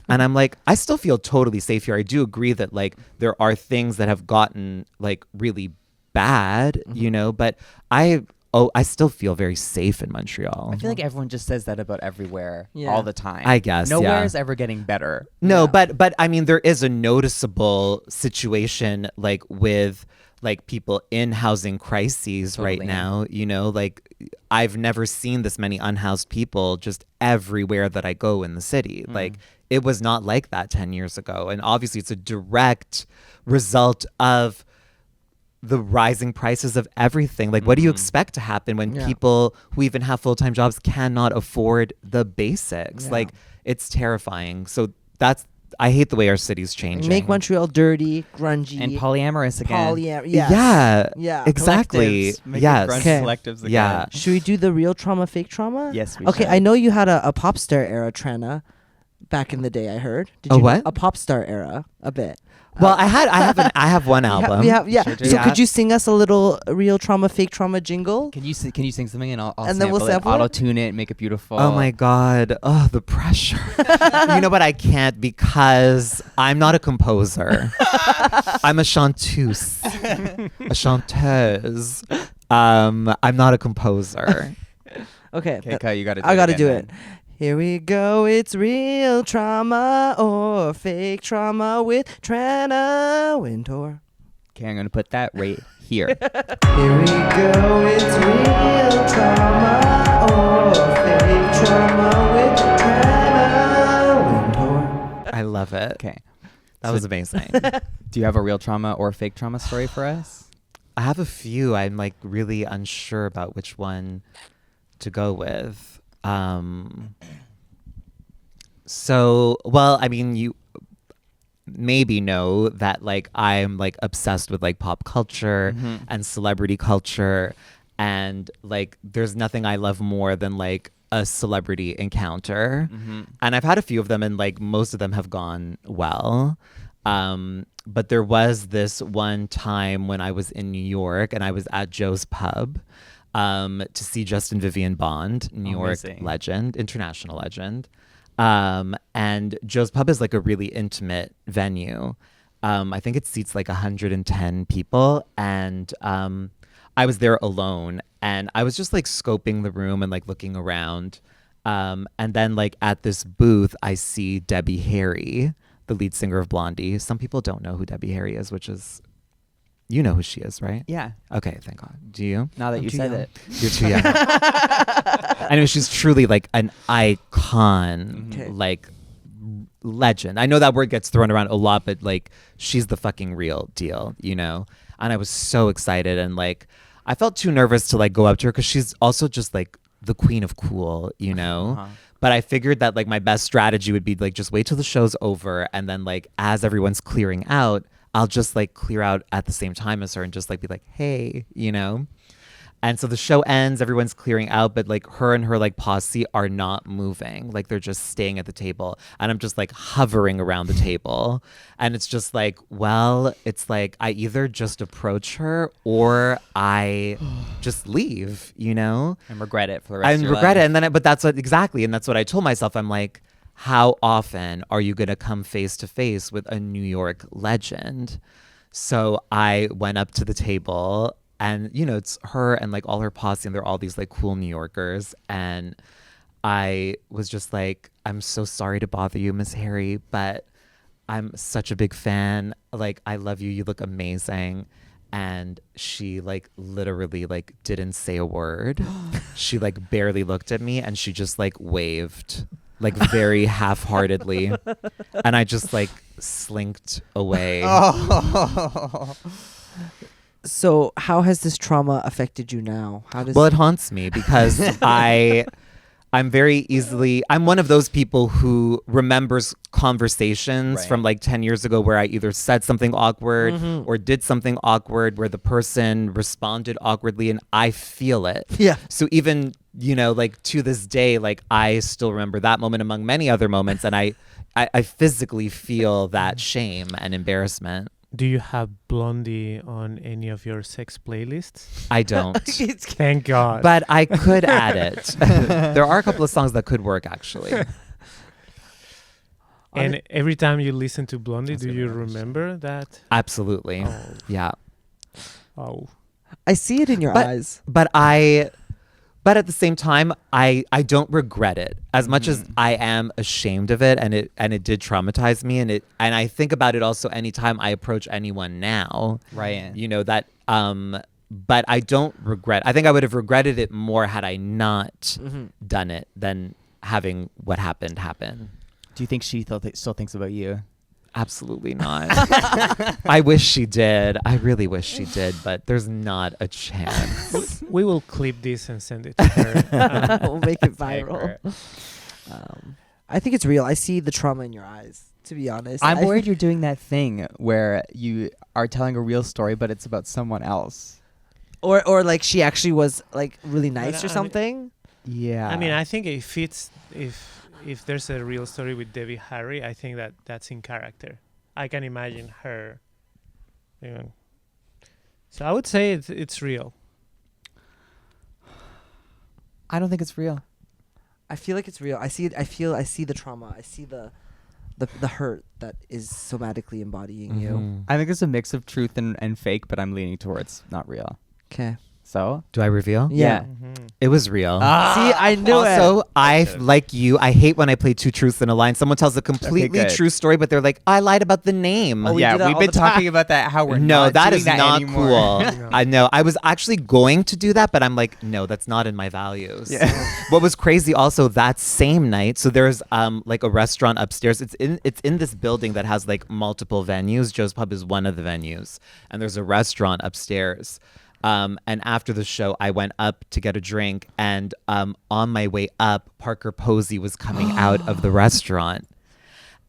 And I'm like, I still feel totally safe here. I do agree that like there are things that have gotten like really bad, you know, but I still feel very safe in Montreal. I feel like everyone just says that about everywhere Yeah. all the time. I guess, Nowhere yeah. is ever getting better. No, Yeah. but I mean, there is a noticeable situation like with like people in housing crises right Totally. now, you know, like I've never seen this many unhoused people just everywhere that I go in the city. Like, it was not like that 10 years ago. And obviously it's a direct result of the rising prices of everything. Like, what do you expect to happen when Yeah. people who even have full-time jobs cannot afford the basics? Yeah. Like, it's terrifying. So I hate the way our city's changing. Make Montreal dirty, grungy, And polyamorous again. yes. Yeah. Yeah. Exactly. Collectives. Make it Yes. grunge Okay. collectives again. Yeah. Should we do the real trauma, fake trauma? Yes, we Okay, should. I know you had a pop star era, Tranna, back in the day. I heard. Did A you what? A pop star era, a bit. Well, I have one album. Yeah. Sure do. So Yeah. could you sing us a little real trauma, fake trauma jingle? Can you sing something and I'll And then we'll sample it? auto tune it, make it beautiful. Oh my God. Oh, the pressure. You know what? I can't because I'm not a composer. I'm a chanteuse. A chanteuse. I'm not a composer. Okay. Okay, Kai, you gotta. I gotta again, do then. it. Here we go, it's real trauma or fake trauma with Tranna Wintour. Okay, I'm gonna put that right here. Here we go, it's real trauma or fake trauma with Tranna Wintour. I love it. Okay. That So- was amazing. Do you have a real trauma or fake trauma story for us? I have a few. I'm like really unsure about which one to go with. Well, I mean, you maybe know that like I'm like obsessed with like pop culture Mhm. and celebrity culture, and like there's nothing I love more than like a celebrity encounter. Mm-hmm. And I've had a few of them, and like most of them have gone well. But there was this one time when I was in New York and I was at Joe's Pub to see Justin Vivian Bond, New York Amazing. legend, international legend. And Joe's Pub is like a really intimate venue. I think it seats like 110 people. And I was there alone and I was just like scoping the room and like looking around. And then like at this booth, I see Debbie Harry, the lead singer of Blondie. Some people don't know who Debbie Harry is, which is, you know who she is, right? Yeah. Okay, thank God. Do you? Now that I'm you too said young. it. You're too young. Anyway, she's truly like an icon, Okay. like legend. I know that word gets thrown around a lot, but like she's the fucking real deal, you know? And I was so excited and like I felt too nervous to like go up to her because she's also just like the queen of cool, you know? Uh-huh. But I figured that like my best strategy would be like just wait till the show's over and then like as everyone's clearing out, I'll just like clear out at the same time as her and just like be like, hey, you know? And so the show ends, everyone's clearing out, but like her and her like posse are not moving. Like they're just staying at the table. And I'm just like hovering around the table. And it's just like, well, it's like I either just approach her or I just leave, you know? And regret it for the rest of I your regret it. life. And then, but that's what exactly. And that's what I told myself. I'm like, how often are you going to come face to face with a New York legend? So I went up to the table and, you know, it's her and like all her posse and they're all these like cool New Yorkers. And I was just like, I'm so sorry to bother you, Miss Harry, but I'm such a big fan. Like, I love you. You look amazing. And she like literally like didn't say a word. She like barely looked at me and she just like waved like very half-heartedly. And I just like slinked away. Oh. So how has this trauma affected you now? How does Well, it haunts me because I'm very easily, I'm one of those people who remembers conversations Right. from like 10 years ago where I either said something awkward or did something awkward where the person responded awkwardly and I feel it. Yeah. So even, you know, like to this day, like I still remember that moment among many other moments and I physically feel that shame and embarrassment. Do you have Blondie on any of your sex playlists? I don't. Thank God. But I could add it. There are a couple of songs that could work actually. and every time you listen to Blondie, That's do really you nice. remember that? Absolutely. Oh, Yeah. oh. I see it in your eyes. But at the same time, I don't regret it as much as I am ashamed of it, and it did traumatize me, and I think about it also anytime I approach anyone now. Right. You know that. But I don't regret. I think I would have regretted it more had I not done it than having what happened happen. Do you think she still thinks about you? Absolutely not. I wish she did. I really wish she did, but there's not a chance. We will clip this and send it to her. We'll make it Tag viral. her. I think it's real. I see the trauma in your eyes, to be honest. I'm I worried you're doing that thing where you are telling a real story, but it's about someone else. Or like she actually was like really nice But, or I mean- something. Yeah. I mean, I think if if there's a real story with Debbie Harry, I think that that's in character. I can imagine her. You know. So I would say it's real. I don't think it's real. I feel like it's real. I see it. I see the trauma. I see the hurt that is somatically embodying you. Mhm. I think it's a mix of truth and fake, but I'm leaning towards not real. Okay. So Do I reveal? Yeah. Mm-hmm. It was real. See, I knew it. Also, like you, I hate when I play two truths in a line. Someone tells a completely good. true story, but they're like, I lied about the name. Oh, we do that we've all been the time. talking about that. How we're No, not that doing is that not anymore. cool. No. I know. I was actually going to do that, but I'm like, no, that's not in my values. Yeah. What was crazy also that same night, so there's like a restaurant upstairs. It's in this building that has like multiple venues. Joe's Pub is one of the venues, and there's a restaurant upstairs. And after the show, I went up to get a drink, and on my way up, Parker Posey was coming out of the restaurant,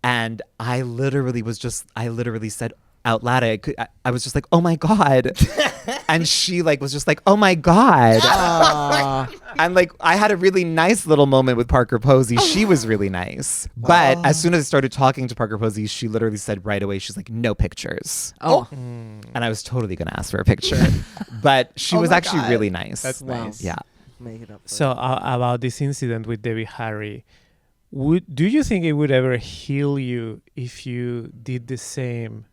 and I literally said out loud, I was just like, oh my God. And she like was just like, oh my God. And like I had a really nice little moment with Parker Posey. She was really nice. But as soon as I started talking to Parker Posey, she literally said right away, she's like, no pictures. Oh. And I was totally gonna ask for a picture. But she Oh was my actually God. really nice. That's Wow. nice. Yeah. Make it up. So about this incident with Debbie Harry, do you think it would ever heal you if you did the same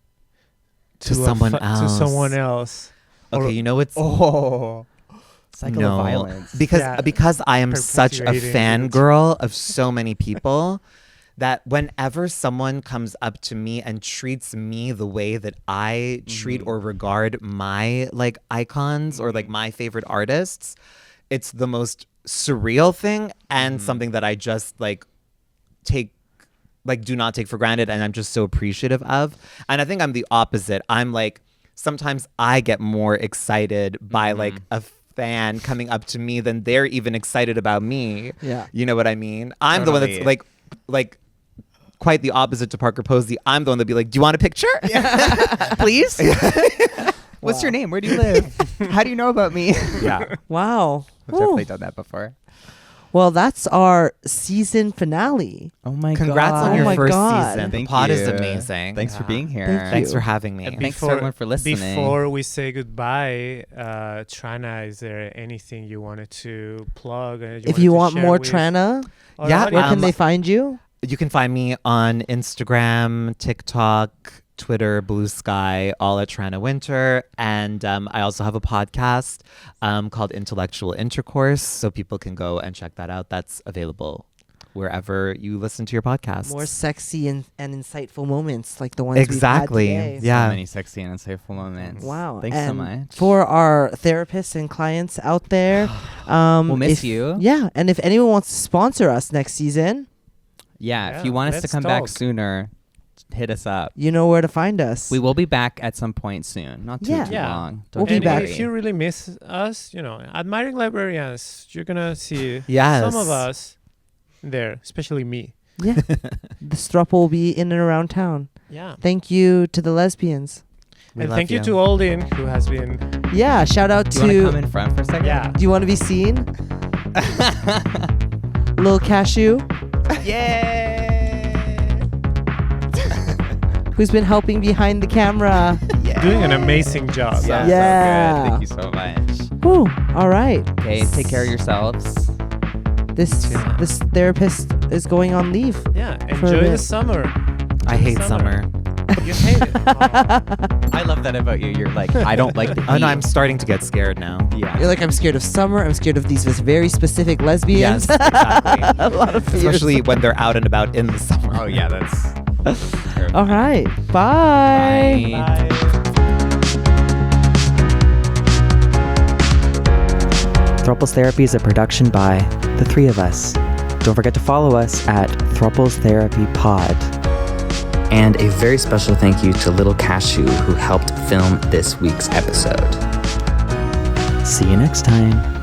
To someone To else. someone else. Okay, Or- you know what's Oh. Cycle no, of violence. because I am such a Perpetuating it. fangirl of so many people that whenever someone comes up to me and treats me the way that I treat or regard my like icons or like my favorite artists, it's the most surreal thing and something that I just like do not take for granted, and I'm just so appreciative of. And I think I'm the opposite. I'm like, sometimes I get more excited by like a fan coming up to me than they're even excited about me. Yeah. You know what I mean? I'm the one that's Totally. like quite the opposite to Parker Posey. I'm the one that'd be like, do you want a picture? Please? What's your name? Where do you live? How do you know about me? Yeah. Wow. I've definitely Ooh. done that before. Well, that's our season finale. Oh my Congrats God. on your my first God. season. Thank the pod is you. amazing. Thanks for being here. Thank Thanks you. for having me. And Thanks everyone for listening. Before we say goodbye, Tranna, is there anything you wanted to plug? If you want more Tranna, Our Yeah, where audience? can they find you? You can find me on Instagram, TikTok, Twitter, Blue Sky, all at Tranna Wintour. And I also have a podcast called Intellectual Intercourse, so people can go and check that out. That's available wherever you listen to your podcast. More sexy and insightful moments like the ones Exactly. we've had today. Yeah. So many sexy and insightful moments. Wow. Thanks so And much. For our therapists and clients out there, We'll miss if- you. Yeah, and if anyone wants to sponsor us next season, Yeah, if Yeah, you want us to let's come back talk. sooner, hit us up. you know where to find us. We will be back at some point soon. Not too, Yeah. too Yeah. long. We'll Don't be And back. if you really miss us, admiring librarians, you're gonna see Yes. some of us there, especially me. Yeah. The Throuple will be in and around town. Yeah. Thank you to the lesbians. We And love thank you to Aldin, who has been. Yeah, shout out Do you want to come to. in front for a second? Yeah. Do you want to be seen? Lil Cashew, Yay! who's been helping behind the camera. Doing an amazing job. Yeah. Yeah. So good. Thank you so much. Whew. All right. Okay, take care of yourselves. This therapist is going on leave. Yeah. For a Enjoy the bit. summer. I hate summer. You hate it. Oh. I love that about you. You're like, I don't like the heat. Oh no, I'm starting to get scared now. Yeah. You're like, I'm scared of summer. I'm scared of these very specific lesbians. Yes, exactly. A lot of fears. Especially when they're out and about in the summer. Oh yeah, that's. All right. Bye. Bye. Throuples Therapy is a production by the three of us. Don't forget to follow us at Throuples Therapy Pod. And a very special thank you to Little Cashew who helped film this week's episode. See you next time.